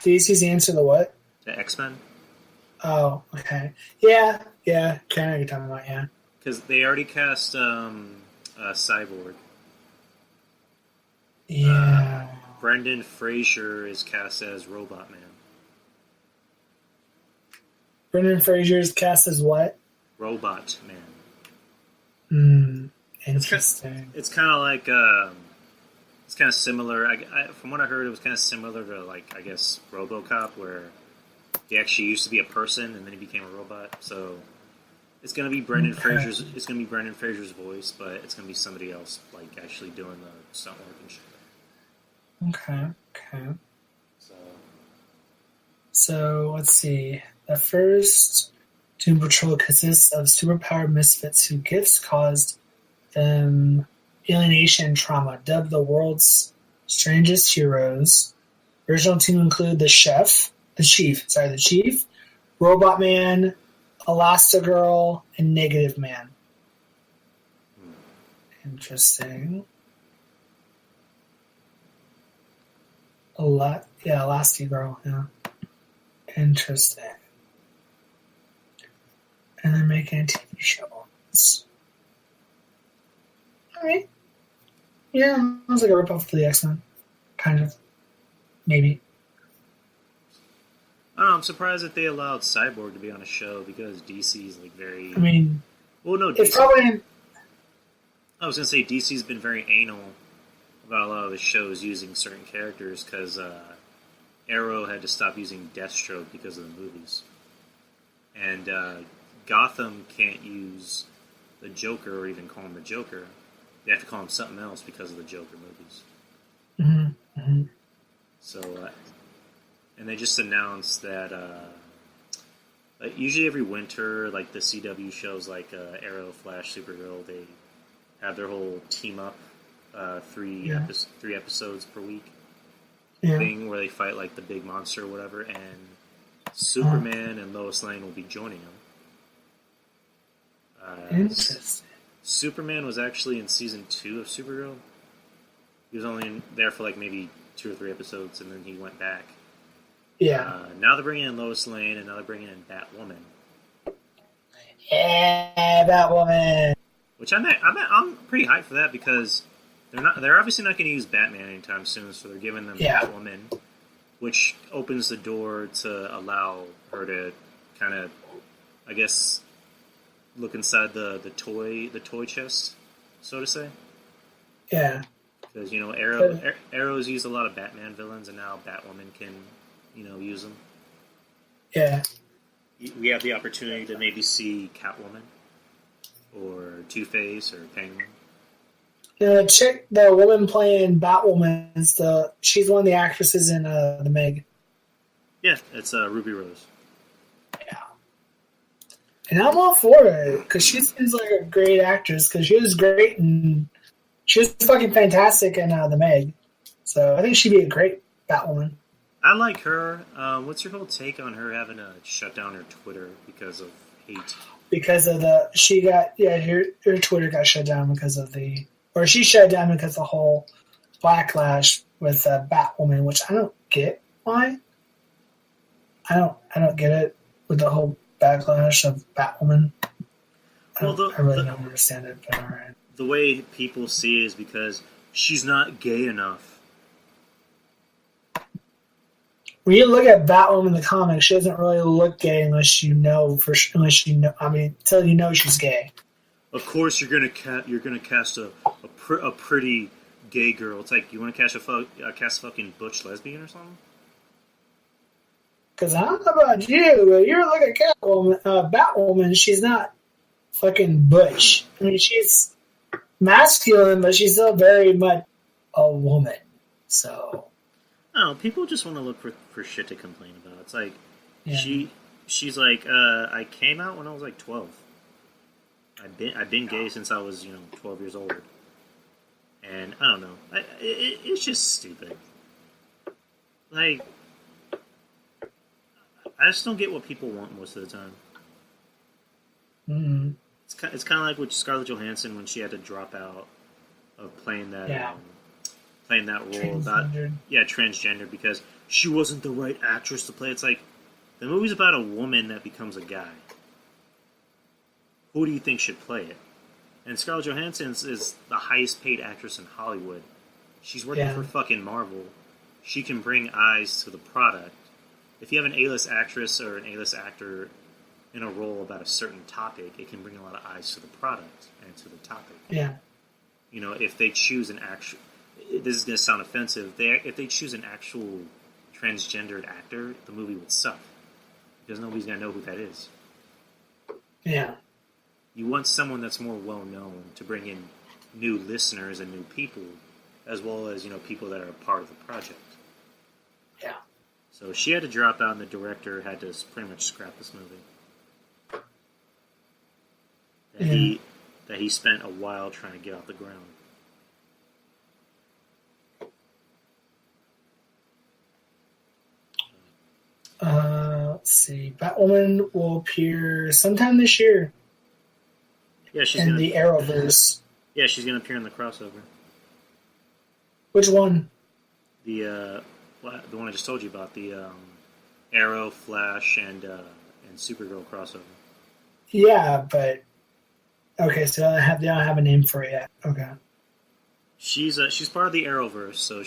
DC's answer to what? The X-Men. Oh, okay. Yeah, kind of what you're talking about, yeah. Because they already cast Cyborg. Yeah. Brendan Fraser is cast as Robot Man. Brendan Fraser is cast as what? Robot Man. Interesting. It's kind of like it's kind of similar. From what I heard, it was kind of similar to like I guess RoboCop, where he actually used to be a person and then he became a robot. So it's gonna be Brendan Fraser's. It's gonna be Brendan Fraser's voice, but it's gonna be somebody else like actually doing the stunt work and shit. Okay. So let's see. The first Doom Patrol consists of superpowered misfits whose gifts caused them alienation and trauma, dubbed the world's strangest heroes. Original team include the Chief, Robot Man, Elastigirl, and Negative Man. Interesting. Elastigirl, yeah. Interesting. And they're making a TV show on this. Alright. Yeah, it was like a ripoff to the X-Men. Kind of. Maybe. I don't know, I'm surprised that they allowed Cyborg to be on a show because DC's like very... Well, no, it's probably... I was going to say DC's been very anal about a lot of the shows using certain characters because Arrow had to stop using Deathstroke because of the movies. And Gotham can't use the Joker or even call him the Joker. They have to call him something else because of the Joker movies. Mm-hmm. So, and they just announced that usually every winter, like the CW shows like Arrow, Flash, Supergirl, they have their whole team up three episodes per week thing where they fight like the big monster or whatever, and Superman and Lois Lane will be joining them. Interesting. Superman was actually in season 2 of Supergirl. He was only there for like maybe 2 or 3 episodes, and then he went back. Yeah. Now they're bringing in Lois Lane, and now they're bringing in Batwoman. Yeah, Batwoman. Which I'm pretty hyped for that because they're obviously not going to use Batman anytime soon, so they're giving them Batwoman, which opens the door to allow her to kind of, I guess, look inside the toy chest, so to say. Yeah. Because Arrow's used a lot of Batman villains, and now Batwoman can use them. Yeah. We have the opportunity to maybe see Catwoman or Two-Face or Penguin. The woman playing Batwoman she's one of the actresses in the Meg. Yeah, it's Ruby Rose. Yeah. And I'm all for it because she seems like a great actress because she was great and she was fucking fantastic in the Meg. So I think she'd be a great Batwoman. I like her. What's your whole take on her having to shut down her Twitter because of hate? Because of her Twitter got shut down she shut down because of the whole backlash with Batwoman, which I don't get why. I don't get it with the whole backlash of Batwoman. I really don't understand it, but alright. The way people see it is because she's not gay enough. When you look at Batwoman in the comics, she doesn't really look gay until you know she's gay. Of course, you're gonna cast a a pretty gay girl. It's like, you want to cast a fucking butch lesbian or something? Because I don't know about you, but you're like a Batwoman. She's not fucking butch. I mean, she's masculine, but she's still very much a woman. So, I don't know. People just want to look for shit to complain about. It's like, yeah. she's like, I came out when I was like 12. I've been gay since I was 12 years old, and I don't know. It's just stupid. Like, I just don't get what people want most of the time. Mm-hmm. It's kind of like with Scarlett Johansson when she had to drop out of playing that role about transgender because she wasn't the right actress to play. It's like, the movie's about a woman that becomes a guy. Who do you think should play it? And Scarlett Johansson is the highest paid actress in Hollywood. She's working for fucking Marvel. She can bring eyes to the product. If you have an A-list actress or an A-list actor in a role about a certain topic, it can bring a lot of eyes to the product and to the topic. Yeah. If they choose an actual... This is going to sound offensive. If they choose an actual transgendered actor, the movie would suck. Because nobody's going to know who that is. Yeah. You want someone that's more well-known to bring in new listeners and new people, as well as, people that are a part of the project. Yeah. So she had to drop out, and the director had to pretty much scrap this movie. That he spent a while trying to get off the ground. Let's see. Batwoman will appear sometime this year. Yeah, the Arrowverse. Yeah, she's gonna appear in the crossover. Which one? The one I just told you about, the Arrow, Flash, and Supergirl crossover. Yeah, but okay, so they don't have a name for it yet. Okay. She's part of the Arrowverse, so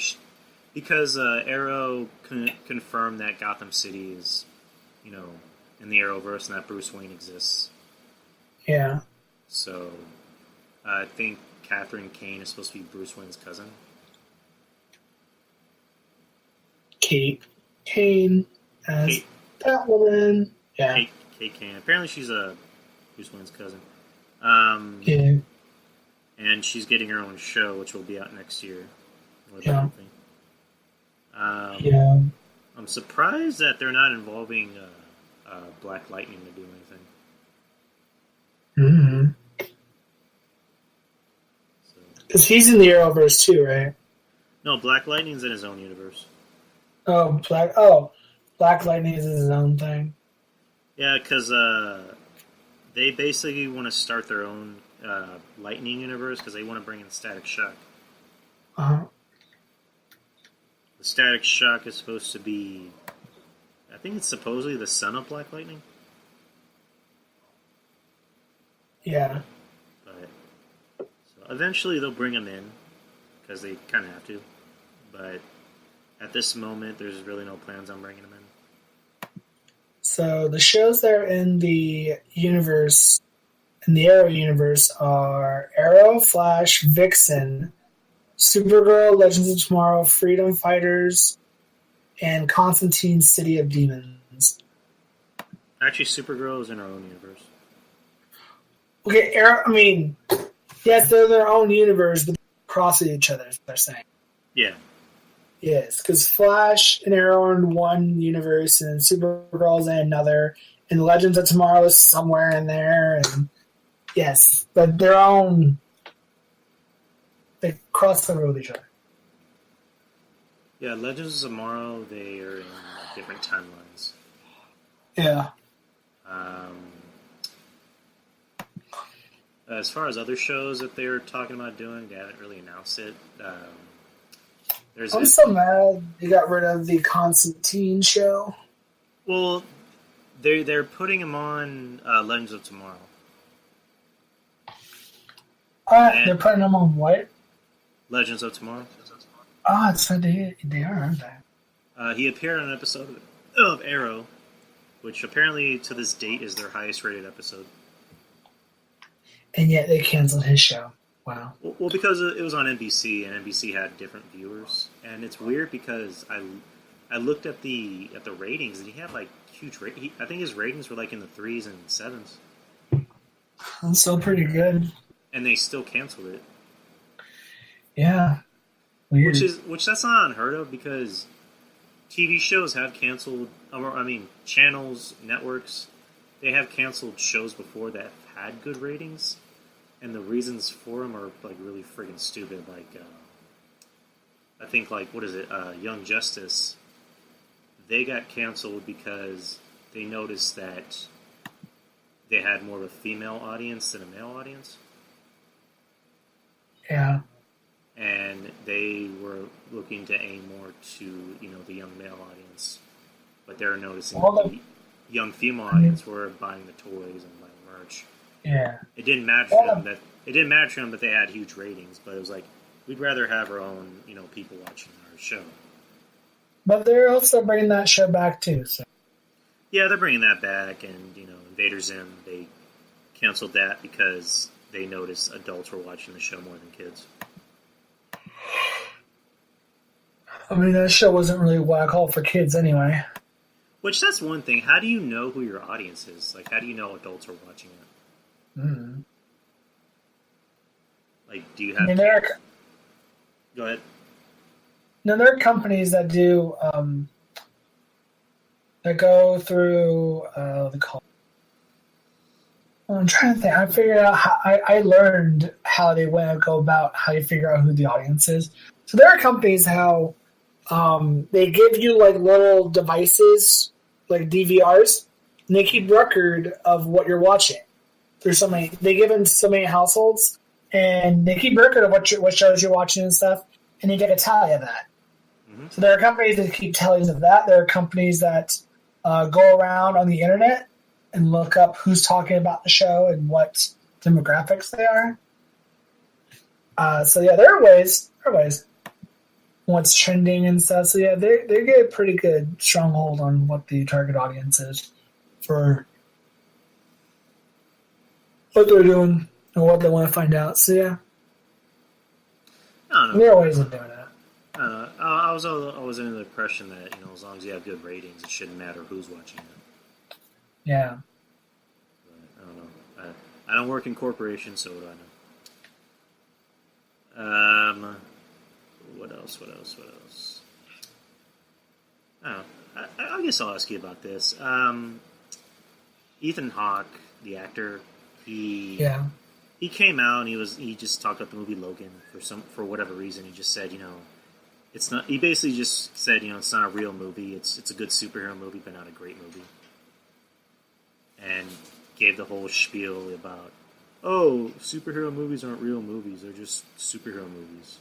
because Arrow confirmed that Gotham City is, in the Arrowverse and that Bruce Wayne exists. Yeah. So, I think Catherine Kane is supposed to be Bruce Wayne's cousin. Kate Kane as Batwoman. Yeah. Kate Kane. Apparently she's Bruce Wayne's cousin. Yeah. And she's getting her own show, which will be out next year. Yeah. Yeah. I'm surprised that they're not involving Black Lightning to do anything. Mm-hmm. Because he's in the Arrowverse too, right? No, Black Lightning's in his own universe. Black Lightning is his own thing. Yeah, because they basically want to start their own Lightning universe because they want to bring in Static Shock. Uh-huh. The Static Shock is supposed to be... I think it's supposedly the son of Black Lightning. Yeah. But so eventually they'll bring him in because they kind of have to. But at this moment, there's really no plans on bringing him in. So the shows that are in the universe, in the Arrow universe, are Arrow, Flash, Vixen, Supergirl, Legends of Tomorrow, Freedom Fighters, and Constantine's City of Demons. Actually, Supergirl is in her own universe. Okay, yes, they're their own universe, but they cross each other, is what they're saying. Yeah. Yes, because Flash and Arrow are in one universe, and Supergirl's in another, and Legends of Tomorrow is somewhere in there, and yes, but their own, they cross over with each other. Yeah, Legends of Tomorrow, they are in different timelines. Yeah. As far as other shows that they're talking about doing, they haven't really announced it. I'm so mad they got rid of the Constantine show. Well, they're putting him on Legends of Tomorrow. They're putting him on what? Legends of Tomorrow. It's right. They are, aren't they? He appeared on an episode of Arrow, which apparently to this date is their highest rated episode. And yet they canceled his show. Wow. Well, because it was on NBC, and NBC had different viewers, and it's weird because I looked at the ratings, and he had like huge I think his ratings were like in the 3s and 7s, That's still pretty good. and they still canceled it. Yeah. Weird. Which that's not unheard of because TV shows have canceled. I mean, channels, networks, they have canceled shows before that have had good ratings, and the reasons for them are like really friggin' stupid. Like, I think like what is it? Young Justice. They got canceled because they noticed that they had more of a female audience than a male audience. Yeah. And they were looking to aim more to, the young male audience. But they were noticing the young female audience were buying the toys and buying merch. Yeah. It didn't matter to them that they had huge ratings, but it was like, we'd rather have our own, people watching our show. But they're also bringing that show back too, so. Yeah, they're bringing that back, and, Invader Zim, they canceled that because they noticed adults were watching the show more than kids. I mean, that show wasn't really what I call for kids anyway. Which, that's one thing. How do you know who your audience is? Like, how do you know adults are watching it? Mm. Like, do you have... Go ahead. No, there are companies that do... that go through... what they call it? I'm trying to think. I figured out how... I learned how they went and go about how you figure out who the audience is. So there are companies how... they give you like little devices, like DVRs, and they keep record of what you're watching. There's so many. They give in so many households, and they keep record of what shows you're watching and stuff, and you get a tally of that. Mm-hmm. So there are companies that keep tallies of that. There are companies that go around on the internet and look up who's talking about the show and what demographics they are. So yeah, there are ways. What's trending and stuff. So yeah, they get a pretty good stronghold on what the target audience is for what they're doing and what they want to find out. So yeah, I don't know. There are ways of doing that. I don't know. I was under the impression that as long as you have good ratings, it shouldn't matter who's watching it. Yeah. But I don't know. I don't work in corporations, so what do I know? What else? I don't know. I guess I'll ask you about this. Ethan Hawke, the actor, he came out and he just talked about the movie Logan for whatever reason. He just said, it's not. He basically just said, it's not a real movie. It's a good superhero movie, but not a great movie. And gave the whole spiel about, superhero movies aren't real movies. They're just superhero movies.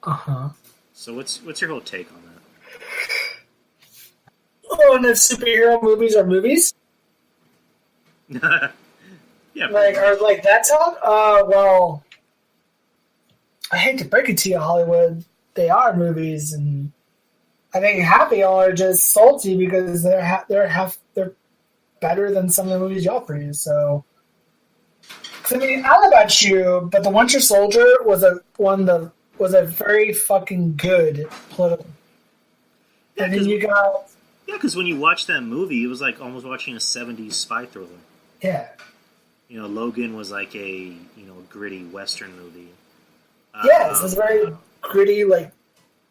Uh-huh. So what's your whole take on that? And if superhero movies are movies? Yeah. Like that talk? Well, I hate to break it to you, Hollywood. They are movies, and I think half of y'all are just salty because they're better than some of the movies y'all produce. So, I mean, I don't know about you, but The Winter Soldier was a very fucking good political. Yeah, and then you got... Yeah, because when you watch that movie, it was like almost watching a 70s spy thriller. Yeah. Logan was like a, gritty Western movie. Yes, it's a very gritty, like,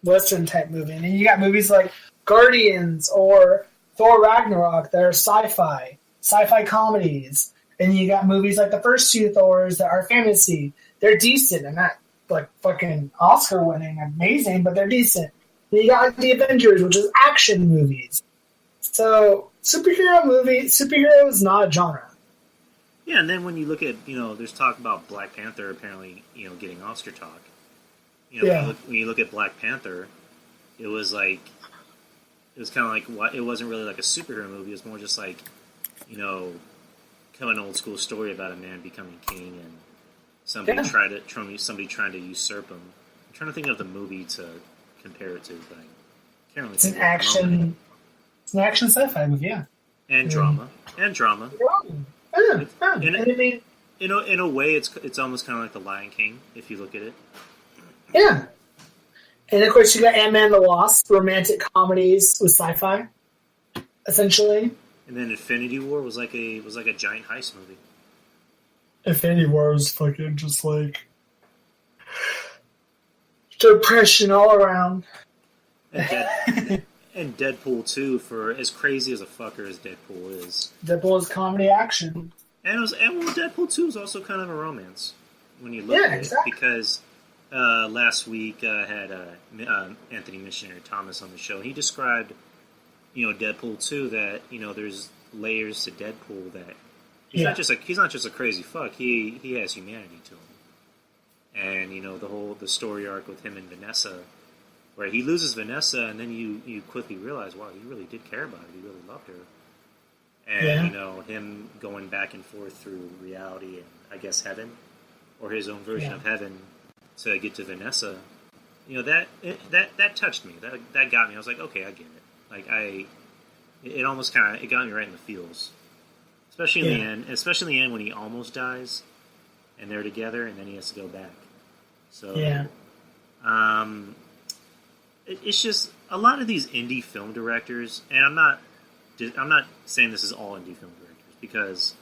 Western type movie. And then you got movies like Guardians or Thor Ragnarok that are sci-fi comedies. And you got movies like the first two Thors that are fantasy. They're decent and not like fucking Oscar winning amazing, but they're decent. And you got like the Avengers, which is action movies. So superhero is not a genre. Yeah, and then when you look at, there's talk about Black Panther apparently, getting Oscar talk. When you look at Black Panther, it was kind of like, it wasn't really like a superhero movie. It was more just like, kind of an old school story about a man becoming king and somebody trying to usurp him. I'm trying to think of the movie to compare it to, but I can't really It's an action sci-fi movie, yeah. And drama. Yeah, I mean, in a way, it's almost kind of like The Lion King if you look at it. Yeah. And of course, you got Ant-Man and the Wasp, romantic comedies with sci-fi, essentially. And then Infinity War was like a giant heist movie. Infinity War was fucking just like depression all around. And Deadpool 2, for as crazy as a fucker as Deadpool is. Deadpool is comedy action. And Deadpool 2 is also kind of a romance when you look at it. Exactly. Because last week I had Anthony Missionary Thomas on the show. He described, Deadpool 2, that, there's layers to Deadpool that he's not just a crazy fuck. He has humanity to him. And, the story arc with him and Vanessa, where he loses Vanessa, and then you quickly realize, wow, he really did care about her. He really loved her. And, him going back and forth through reality and, I guess, heaven, or his own version of heaven to get to Vanessa, that touched me. That got me. I was like, okay, I get it. Like, it almost it got me right in the feels. Especially in the end. Especially in the end when he almost dies, and they're together, and then he has to go back. So, it's just a lot of these indie film directors, and I'm not saying this is all indie film directors, because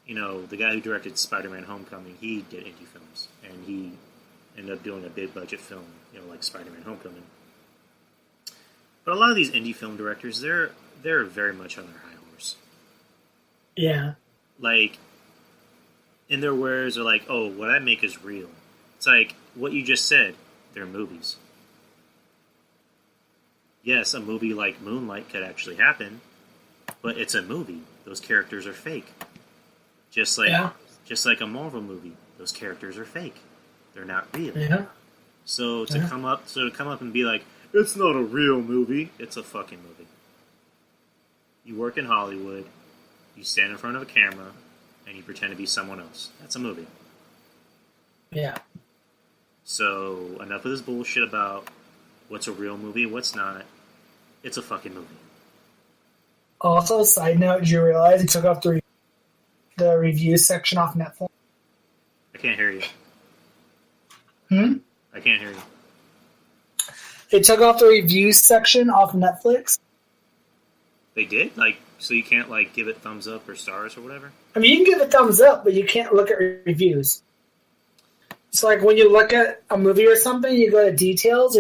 the guy who directed Spider-Man: Homecoming, he did indie films, and he ended up doing a big budget film, like Spider-Man: Homecoming. But a lot of these indie film directors, they're very much on their high horse. Yeah. Like, in their words, are like, oh, what I make is real. It's like what you just said. They're movies. Yes, a movie like Moonlight could actually happen, but it's a movie. Those characters are fake. Just like a Marvel movie, those characters are fake. They're not real. Yeah. So to come up and be like, it's not a real movie, it's a fucking movie. You work in Hollywood, you stand in front of a camera, and you pretend to be someone else. That's a movie. Yeah. So enough of this bullshit about what's a real movie, what's not. It's a fucking movie. Also, side note, did you realize it took off the review section off Netflix? I can't hear you. I can't hear you. It took off the review section off Netflix. They did? Like, so you can't, like, give it thumbs up or stars or whatever? I mean, you can give it thumbs up, but you can't look at reviews. So, like, when you look at a movie or something, you go to details.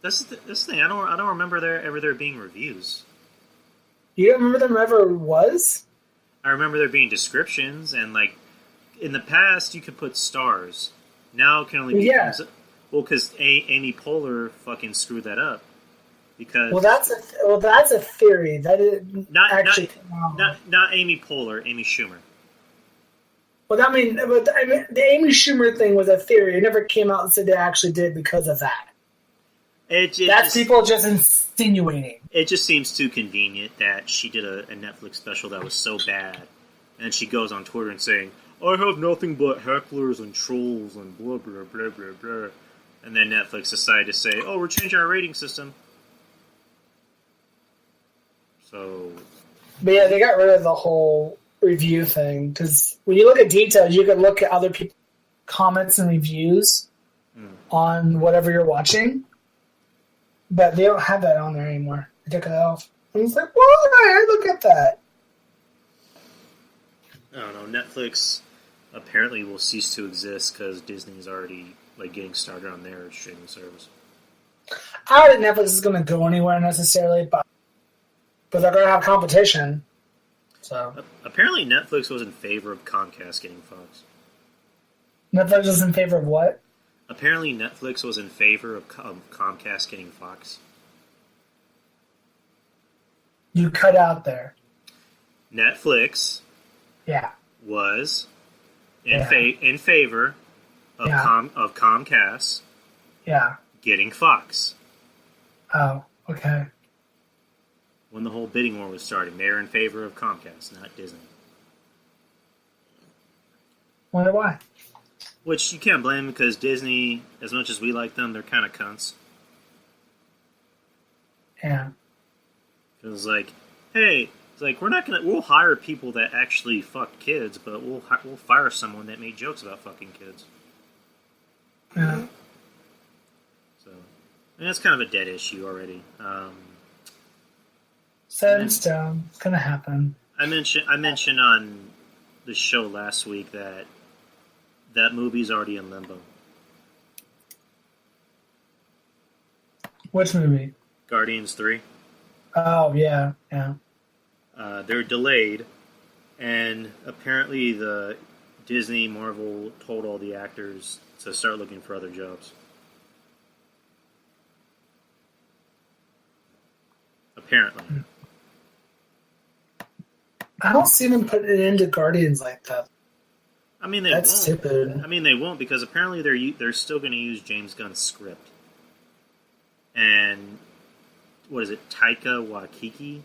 This thing. I don't remember there being reviews. You don't remember them ever was? I remember there being descriptions, and, like, in the past, you could put stars. Now it can only be thumbs up. Well, because Amy Poehler fucking screwed that up. Because that's a theory. That is not Amy Poehler, Amy Schumer. Well, I mean, the Amy Schumer thing was a theory. It never came out and said they actually did because of that. People just insinuating. It just seems too convenient that she did a Netflix special that was so bad, and she goes on Twitter and saying, I have nothing but hecklers and trolls and blah, blah, blah, blah, blah. And then Netflix decided to say, oh, we're changing our rating system. So... But yeah, they got rid of the whole review thing, because when you look at details, you can look at other people's comments and reviews on whatever you're watching, but they don't have that on there anymore. They took it off. And it's like, why? Look at that. I don't know. Netflix apparently will cease to exist because Disney's already getting started on their streaming service. I don't think Netflix is going to go anywhere necessarily, but they're going to have competition. So apparently Netflix was in favor of Comcast getting Fox. Netflix was in favor of what? Apparently Netflix was in favor of Comcast getting Fox. You cut out there. Netflix was in favor of Comcast getting Fox. Oh, okay. When the whole bidding war was starting, they were in favor of Comcast, not Disney. Wonder why? Which you can't blame because Disney, as much as we like them, they're kind of cunts. Yeah. It was like, hey, It's like we'll hire people that actually fuck kids, but we'll fire someone that made jokes about fucking kids. Yeah. So, that's kind of a dead issue already. Set in stone. It's gonna happen. I mentioned on the show last week that movie's already in limbo. Which movie? Guardians 3. Oh yeah. They're delayed, and apparently the Disney Marvel told all the actors to start looking for other jobs. Apparently. I don't see them putting it into Guardians like that. I mean, they That's won't. stupid. I mean, they won't because apparently they're still going to use James Gunn's script. And what is it, Taika Waititi?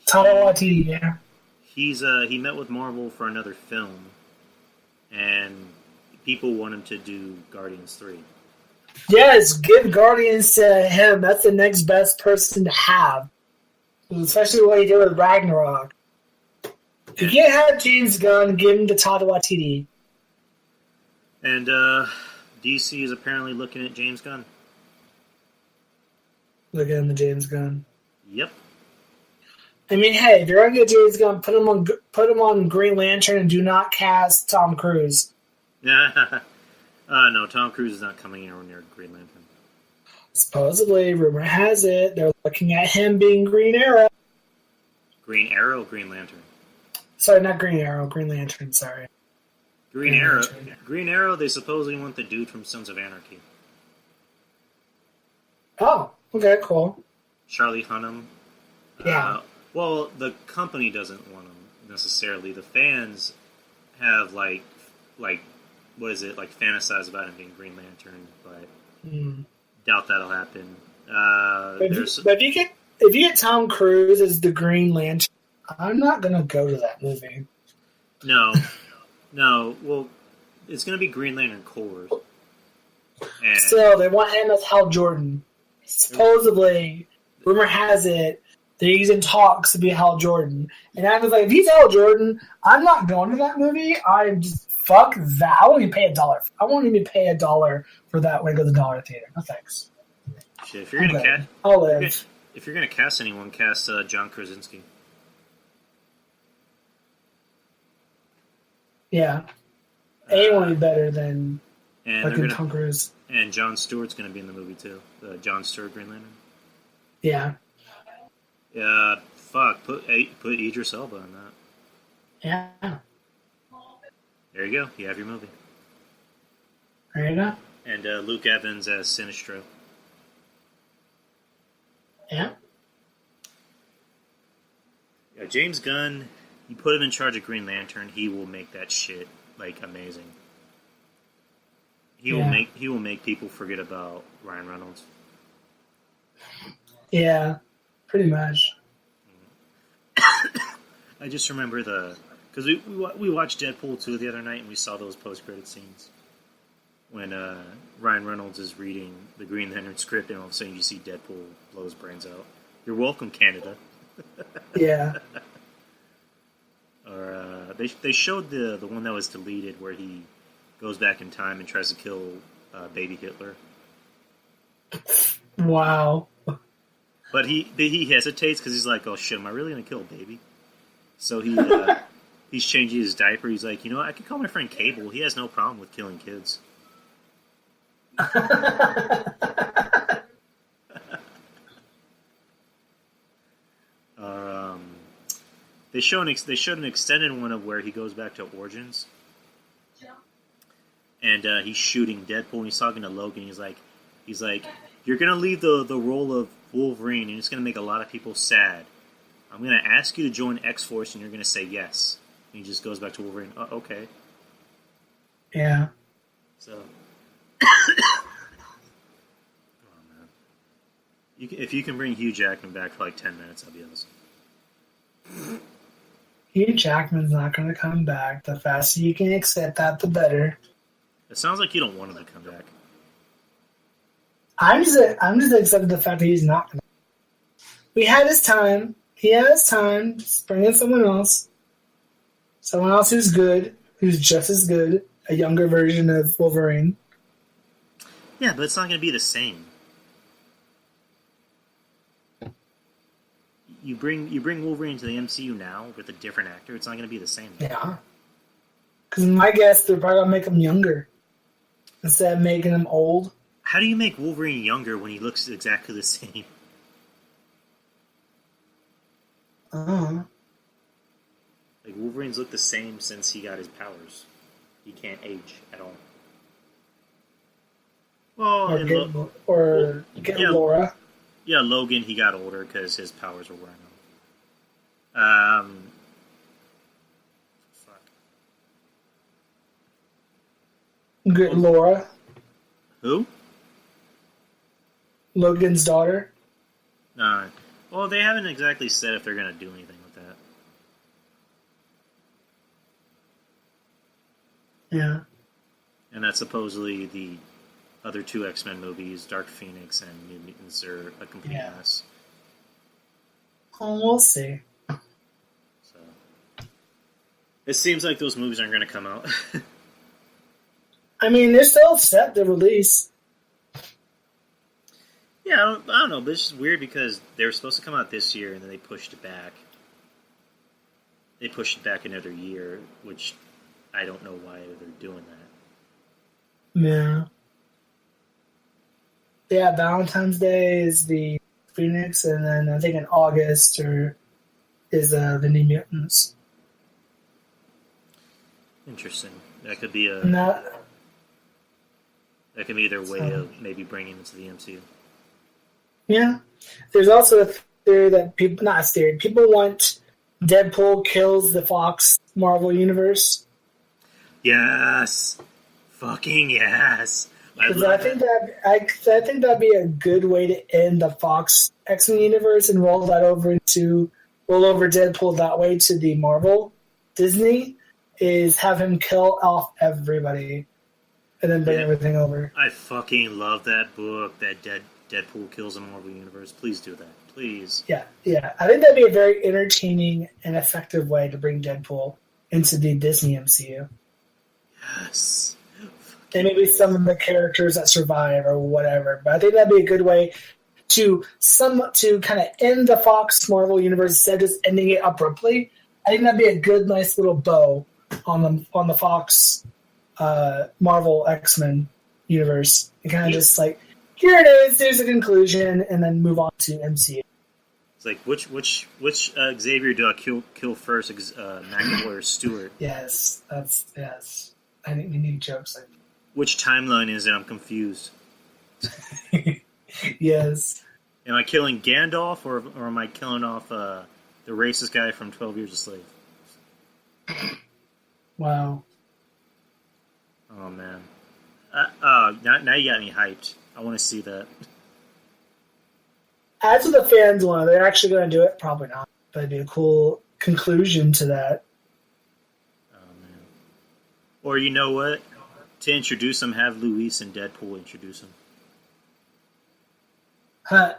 Taika Waititi, yeah. He met with Marvel for another film, and people want him to do Guardians 3. Yes, give Guardians to him. That's the next best person to have. Especially what he did with Ragnarok. If you can't have James Gunn, give him to Taika Waititi. And DC is apparently looking at James Gunn. Look at him, the James Gunn. Yep. I mean, hey, if you're gonna get James Gunn, put him on Green Lantern and do not cast Tom Cruise. No, Tom Cruise is not coming anywhere near Green Lantern. Supposedly, rumor has it, they're looking at him being Green Arrow. Green Arrow, Green Lantern. Sorry, not Green Arrow, Green Lantern, sorry. Green Arrow. Lantern. Green Arrow, they supposedly want the dude from Sons of Anarchy. Oh, okay, cool. Charlie Hunnam. Yeah. Well, the company doesn't want him necessarily. The fans have like what is it, like fantasize about him being Green Lantern, but doubt that'll happen. But if you get Tom Cruise as the Green Lantern, I'm not gonna go to that movie. No. Well, it's gonna be Green Lantern Corps. And still, they want him as Hal Jordan. Supposedly, rumor has it that he's in talks to be Hal Jordan. And I was like, if he's Hal Jordan, I'm not going to that movie. I'm just, fuck that. I won't even pay $1. I won't even pay $1 for that when I go to the dollar theater. No thanks. Shit, if you're gonna cast, I'll live. If you're gonna cast anyone, cast John Krasinski. Yeah. Anyone would be better than fucking Tom Cruise. And Jon Stewart's going to be in the movie, too. Jon Stewart Green Lantern. Yeah. Yeah, fuck. Put Idris Elba in that. Yeah. There you go. You have your movie. There you go. And Luke Evans as Sinestro. Yeah. Yeah, James Gunn, you put him in charge of Green Lantern, he will make that shit, like, amazing. He will make people forget about Ryan Reynolds. Yeah, pretty much. I just remember because we watched Deadpool 2 the other night and we saw those post-credit scenes when Ryan Reynolds is reading the Green Lantern script and all of a sudden you see Deadpool blow his brains out. You're welcome, Canada. Yeah. Or they showed the one that was deleted where he goes back in time and tries to kill baby Hitler. Wow. But he hesitates because he's like, oh shit, am I really going to kill a baby? So he's changing his diaper. He's like, you know what, I could call my friend Cable. He has no problem with killing kids. They showed an extended one of where he goes back to Origins. And he's shooting Deadpool, and he's talking to Logan. He's like, you're gonna leave the role of Wolverine, and it's gonna make a lot of people sad. I'm gonna ask you to join X-Force, and you're gonna say yes. And he just goes back to Wolverine. Oh, okay. Yeah. So, oh man, if you can bring Hugh Jackman back for like 10 minutes, that'd be awesome. Hugh Jackman's not going to come back. The faster you can accept that, the better. It sounds like you don't want him to come back. I'm just accepting the fact that he's not going to. We had his time. He has time. Just bring in someone else. Someone else who's good, who's just as good, a younger version of Wolverine. Yeah, but it's not going to be the same. You bring Wolverine to the MCU now with a different actor, it's not going to be the same. Yeah. Because my guess, they're probably going to make him younger instead of making him old. How do you make Wolverine younger when he looks exactly the same? Like, Wolverine's looked the same since he got his powers. He can't age at all. Well, get Laura. Yeah, Logan, he got older because his powers were wearing off. Get Laura. Who? Logan's daughter. Well, they haven't exactly said if they're going to do anything with that. Yeah. And that's supposedly the other two X-Men movies, Dark Phoenix and New Mutants, are a complete mess. Oh, we'll see. So, it seems like those movies aren't going to come out. I mean, they're still set to release. Yeah, I don't know, but it's just weird because they were supposed to come out this year, and then they pushed it back. They pushed it back another year, which I don't know why they're doing that. Yeah. Yeah, Valentine's Day is the Phoenix, and then I think in August is the New Mutants. Interesting. That could be that could be their way of maybe bringing it to the MCU. Yeah. There's also a theory that people want Deadpool kills the Fox Marvel universe. Yes. Fucking yes. I think that'd be a good way to end the Fox X-Men universe and roll over Deadpool that way to the Marvel Disney, is have him kill off everybody and then bring everything over. I fucking love that book, that Deadpool kills the Marvel universe. Please do that. Please. Yeah. I think that'd be a very entertaining and effective way to bring Deadpool into the Disney MCU. Yes. And maybe some of the characters that survive or whatever. But I think that'd be a good way to kind of end the Fox Marvel universe instead of just ending it abruptly. I think that'd be a good, nice little bow on the Fox Marvel X-Men universe. And kind of just like, here it is, there's a conclusion, and then move on to MCU. It's like, which Xavier do I kill first, McAvoy or Stewart? Yes. I think we need jokes like that. Which timeline is it? I'm confused. Yes. Am I killing Gandalf, or am I killing off the racist guy from 12 Years a Slave? Wow. Oh, man. Now you got me hyped. I want to see that. That's what the fans want. They're actually going to do it? Probably not. But it'd be a cool conclusion to that. Oh, man. Or you know what? To introduce him, have Luis and Deadpool introduce him. Huh.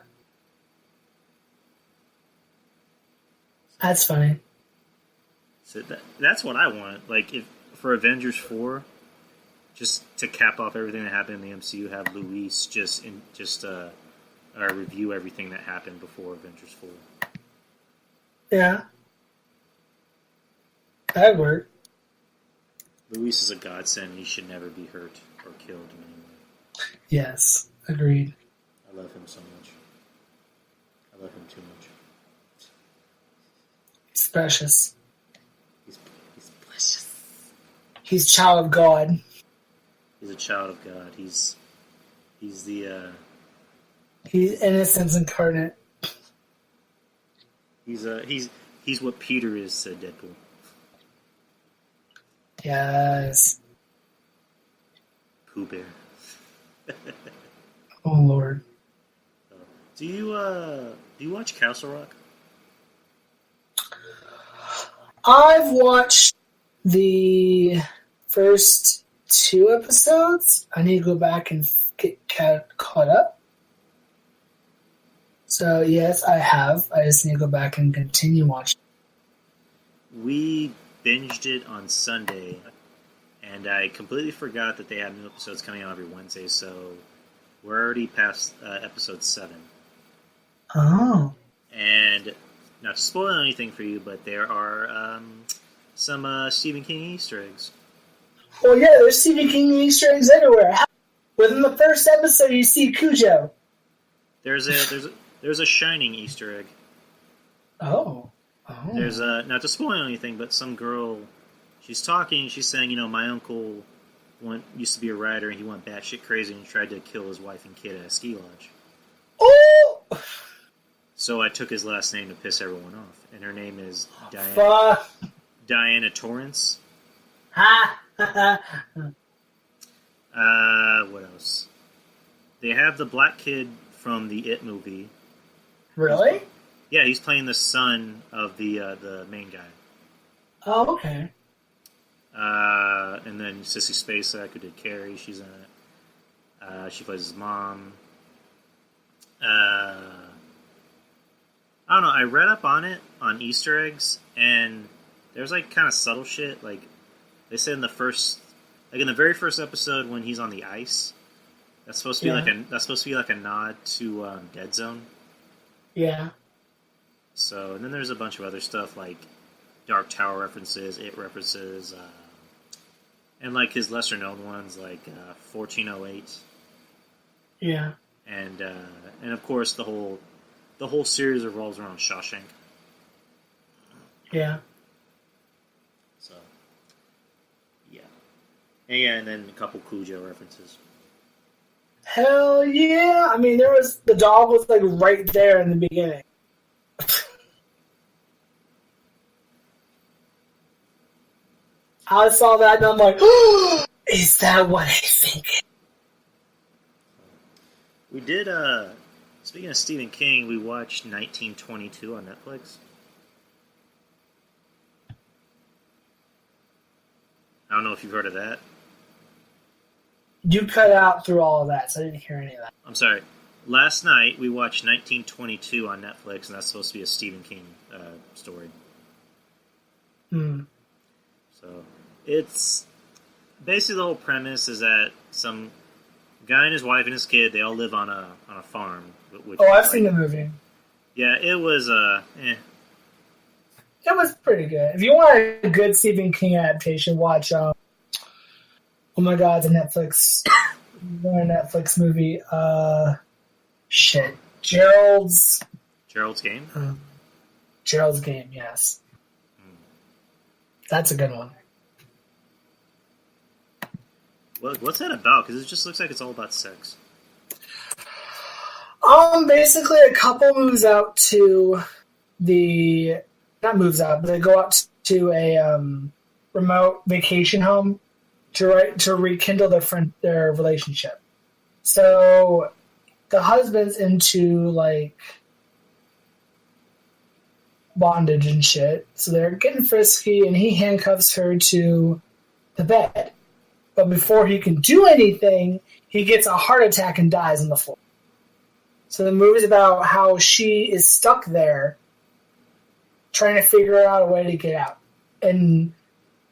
That's funny. So that's what I want. Like, if for Avengers 4, just to cap off everything that happened in the MCU, have Luis just review everything that happened before Avengers 4. Yeah. That'd work. Luis is a godsend. He should never be hurt or killed in any way. Yes. Agreed. I love him so much. I love him too much. He's precious. He's precious. He's child of God. He's a child of God. He's the He's innocence incarnate. He's what Peter is to Deadpool. Yes. Pooh Bear. Oh Lord. Do you watch Castle Rock? I've watched the first 2 episodes. I need to go back and get caught up. So yes, I have. I just need to go back and continue watching. We binged it on Sunday, and I completely forgot that they have new episodes coming out every Wednesday, so we're already past episode 7. Oh. And not to spoil anything for you, but there are some Stephen King Easter eggs. Well, yeah, there's Stephen King Easter eggs everywhere. Within the first episode, you see Cujo. There's a Shining Easter egg. Oh. There's not to spoil anything, but some girl, she's talking. She's saying, my uncle used to be a writer, and he went batshit crazy and tried to kill his wife and kid at a ski lodge. Oh. So I took his last name to piss everyone off, and her name is Diana Torrance. Ha! What else? They have the black kid from the It movie. Really? Yeah, he's playing the son of the main guy. Oh, okay. And then Sissy Spacek, who did Carrie, she's in it. She plays his mom. I don't know. I read up on it on Easter eggs, and there's like kind of subtle shit. Like they said in the very first episode when he's on the ice, that's supposed to be like a nod to Dead Zone. Yeah. So, and then there's a bunch of other stuff like Dark Tower references, It references, and like his lesser known ones like 1408. Yeah. And of course the whole series revolves around Shawshank. Yeah. So, yeah, and then a couple Cujo references. Hell yeah! I mean, the dog was like right there in the beginning. I saw that and I'm like, oh, is that what I think? We did, speaking of Stephen King, we watched 1922 on Netflix. I don't know if you've heard of that. You cut out through all of that, so I didn't hear any of that. I'm sorry. Last night, we watched 1922 on Netflix, and that's supposed to be a Stephen King story. Hmm. So, it's... Basically, the whole premise is that some guy and his wife and his kid, they all live on a farm. I've seen the movie. Yeah, it was, It was pretty good. If you want a good Stephen King adaptation, watch, oh my god, the Netflix movie, Gerald's Game? Gerald's Game, yes. That's a good one. What's that about? Because it just looks like it's all about sex. Basically a couple moves out to not moves out, but they go out to a remote vacation home to rekindle their relationship. So the husband's into like bondage and shit, so they're getting frisky, and he handcuffs her to the bed. But before he can do anything, he gets a heart attack and dies on the floor. So the movie's about how she is stuck there trying to figure out a way to get out. And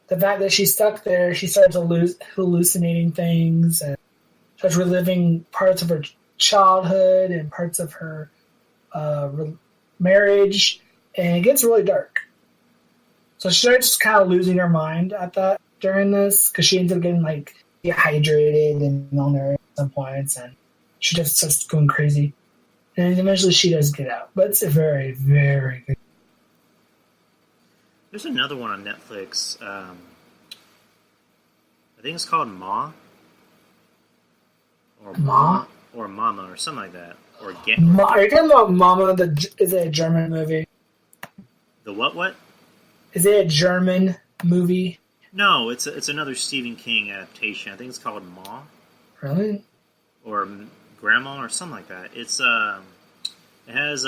the fact that she's stuck there, she starts hallucinating things and starts reliving parts of her childhood and parts of her marriage, and it gets really dark. So she starts kind of losing her mind during this, because she ends up getting like dehydrated and malnourished at some points, and she just starts going crazy. And eventually she does get out. But it's a very, very good. There's another one on Netflix. I think it's called Ma. Or Ma? Or Mama, or something like that. Or Are you talking about Mama? Is it a German movie? The what? Is it a German movie? No, it's another Stephen King adaptation. I think it's called Ma. Really? Or Grandma, or something like that. It has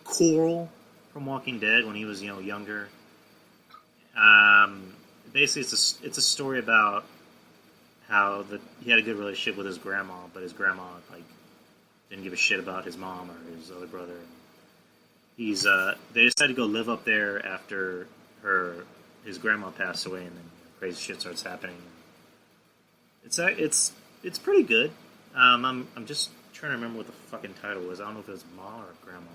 Coral from Walking Dead when he was younger. Basically, it's a story about how he had a good relationship with his grandma, but his grandma didn't give a shit about his mom or his other brother. He's they decided to go live up there after his grandma passed away, and then crazy shit starts happening. It's pretty good. I'm just trying to remember what the fucking title was. I don't know if it was Ma or Grandma.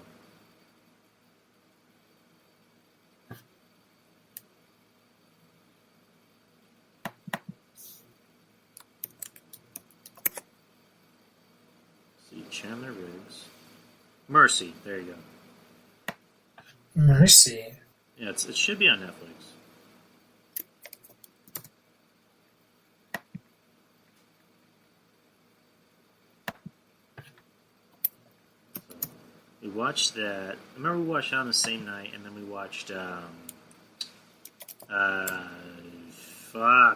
Chandler Riggs. Mercy. There you go. Mercy. Yeah, it should be on Netflix. So, we watched that. I remember we watched it on the same night, and then we watched. Fuck,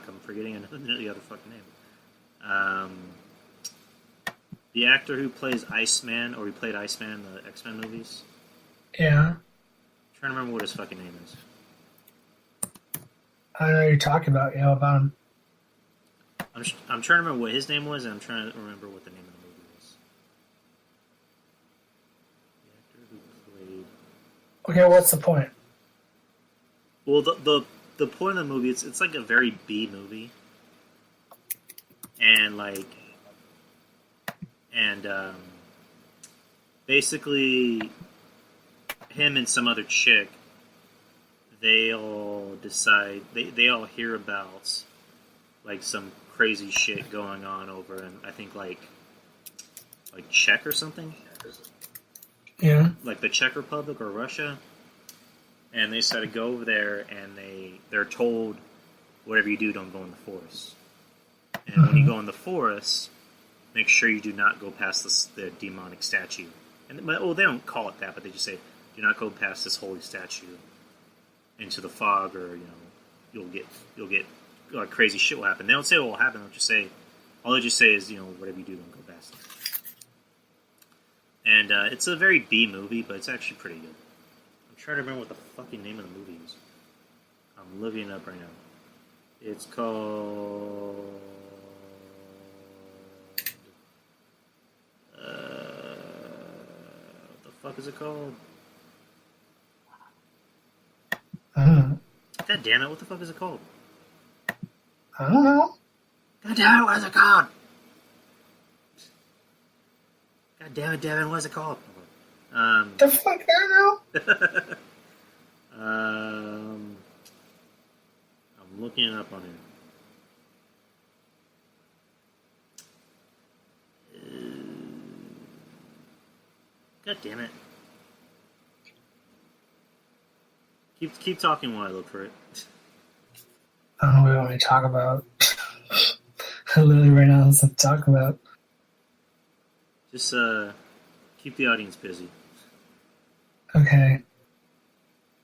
I'm forgetting the other fucking name. The actor who plays Iceman, or he played Iceman in the X-Men movies. Yeah. I'm trying to remember what his fucking name is. I know you're talking about, about him. I'm trying to remember what his name was, and I'm trying to remember what the name of the movie was. The actor who played... Okay, what's the point? Well, the point of the movie, it's like a very B movie. And basically, him and some other chick, they all decide, they all hear about, like, some crazy shit going on over in, I think, like Czech or something? Yeah. Like the Czech Republic or Russia. And they decide to go over there, and they're told, whatever you do, don't go in the forest. And when you go in the forest, make sure you do not go past the demonic statue. And well, they don't call it that, but they just say, do not go past this holy statue into the fog, or you'll get like crazy shit will happen. They don't say what will happen. They'll just say, all they just say is, whatever you do, don't go past it. And it's a very B movie, but it's actually pretty good. I'm trying to remember what the fucking name of the movie is. I'm looking it up right now. It's called... what the fuck is it called? God damn it, what the fuck is it called? I don't know. God damn it, what is it called? God damn it, Devan, what is it called? The fuck, I don't know. I'm looking it up on here. God damn it. Keep talking while I look for it. I don't know what we want to talk about. Literally right now, there's something to talk about. Just keep the audience busy. Okay.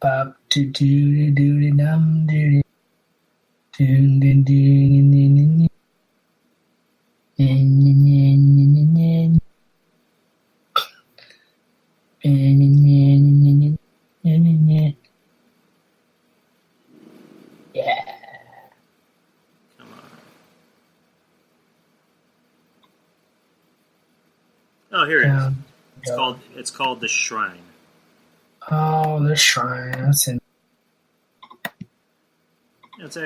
Bop doo doo doo doo dum doo doo doo doo doo. Yeah. Come on. Oh, here it is. It's called The Shrine. Oh, The Shrine. That's in. It's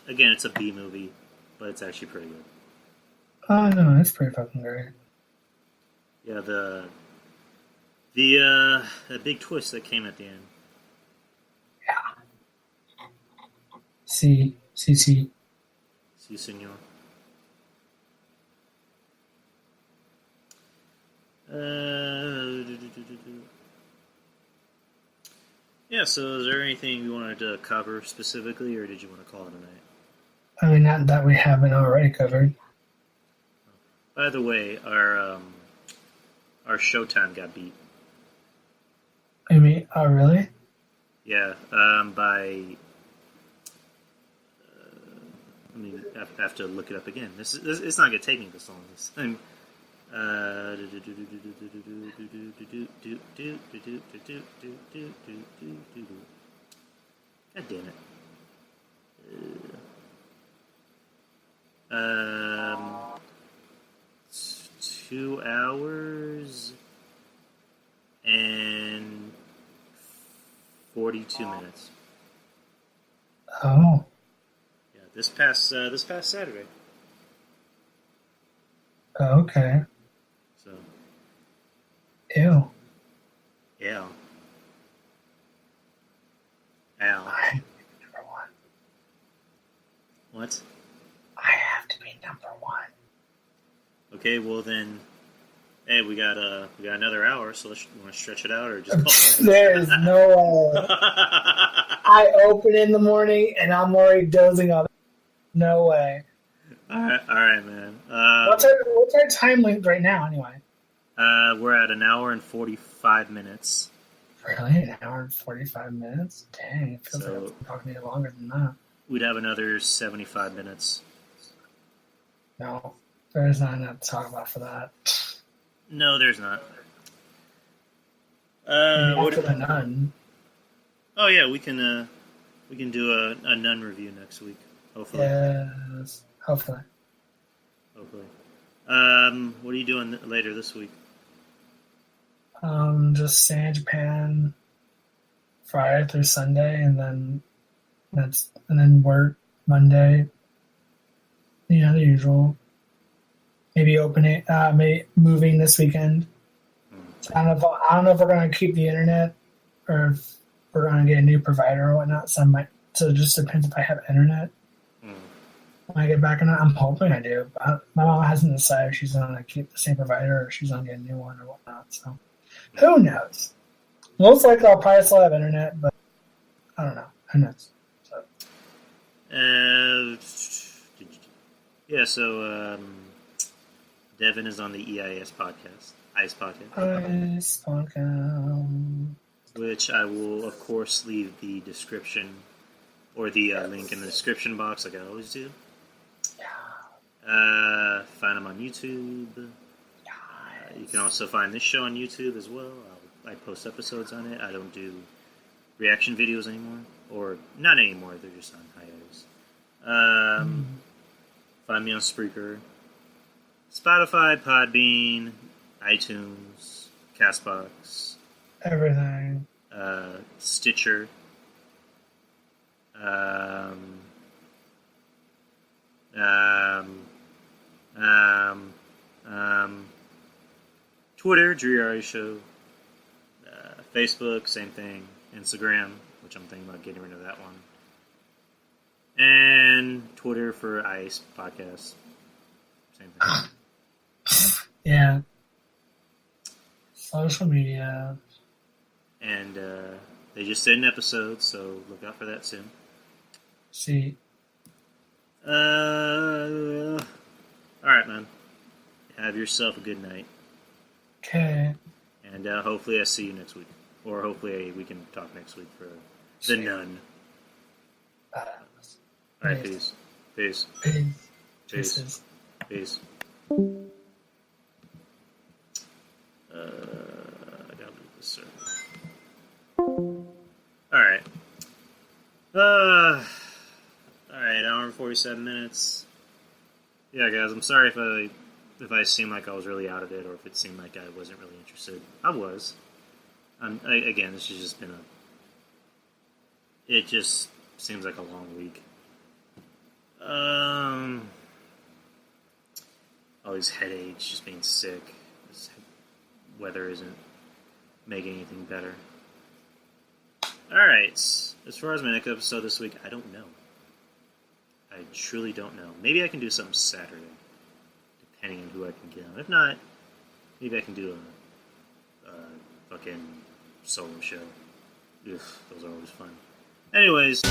again, it's a B movie, but it's actually pretty good. Oh no, that's pretty fucking great. Yeah, the big twist that came at the end. Yeah. See, Si, senor. Yeah, so is there anything you wanted to cover specifically, or did you want to call it a night? I mean, not that we haven't already covered. By the way, our Showtime got beat. I mean, oh really? Yeah, by... I mean, I have to look it up again. This it's not going to take me this long this time. God damn it. 2 hours and 42 minutes. Oh. Yeah, this past Saturday. Okay. So. Ew. Yeah. Al. I'm number one. What? I have to be number one. Okay, well then, hey, we got another hour, so you want to stretch it out or just call it? There's no way. I open in the morning and I'm already dozing off. No way. All right, man. What's our time length right now, anyway? We're at an hour and 45 minutes. Really? An hour and 45 minutes? Dang, it feels like So- I've been talking to you longer than that. We'd have another 75 minutes. No, there's not enough to talk about for that. No, there's not. Maybe What? after the nun. Oh yeah, we can do a nun review next week. Hopefully. Yes, hopefully. Hopefully. What are you doing later this week? Just stay in Japan Friday through Sunday, and then work Monday. You know, the usual. Maybe maybe moving this weekend. So I don't know if we're gonna keep the internet or if we're gonna get a new provider or whatnot. So it just depends if I have internet when I get back or not. I'm hoping I do. But my mom hasn't decided if she's gonna keep the same provider or if she's gonna get a new one or whatnot. So who knows? Most likely I'll probably still have internet, but I don't know. Who knows? So. So Devan is on the E.I.S. podcast, E.I.S. podcast, Ice podcast. which I will, of course, leave the description or the link in the description box, like I always do. Find them on YouTube. You can also find this show on YouTube as well. I post episodes on it. I don't do reaction videos anymore, or not anymore. They're just on hiatus. Find me on Spreaker, Spotify, Podbean, iTunes, Castbox, Everything. Stitcher, Twitter, Drew Yari Show, Facebook, same thing, Instagram, which I'm thinking about getting rid of that one, and Twitter for E.I.S. Podcast, same thing. Yeah. Social media. And they just did an episode, so look out for that soon. See. Alright, man. Have yourself a good night. Okay. And hopefully I see you next week. Or hopefully we can talk next week for The Nun. Alright, peace. Peace. Peace. Peace. Peace. I gotta leave this server. Alright. Alright, hour and 47 minutes. Yeah, guys, I'm sorry if I seemed like I was really out of it, or if it seemed like I wasn't really interested. I was. Again, this has just been it just seems like a long week. All these headaches, just being sick. This weather isn't making anything better. Alright, as far as my next episode this week, I don't know. I truly don't know. Maybe I can do something Saturday, depending on who I can get on. If not, maybe I can do a fucking solo show. Ugh, those are always fun. Anyways.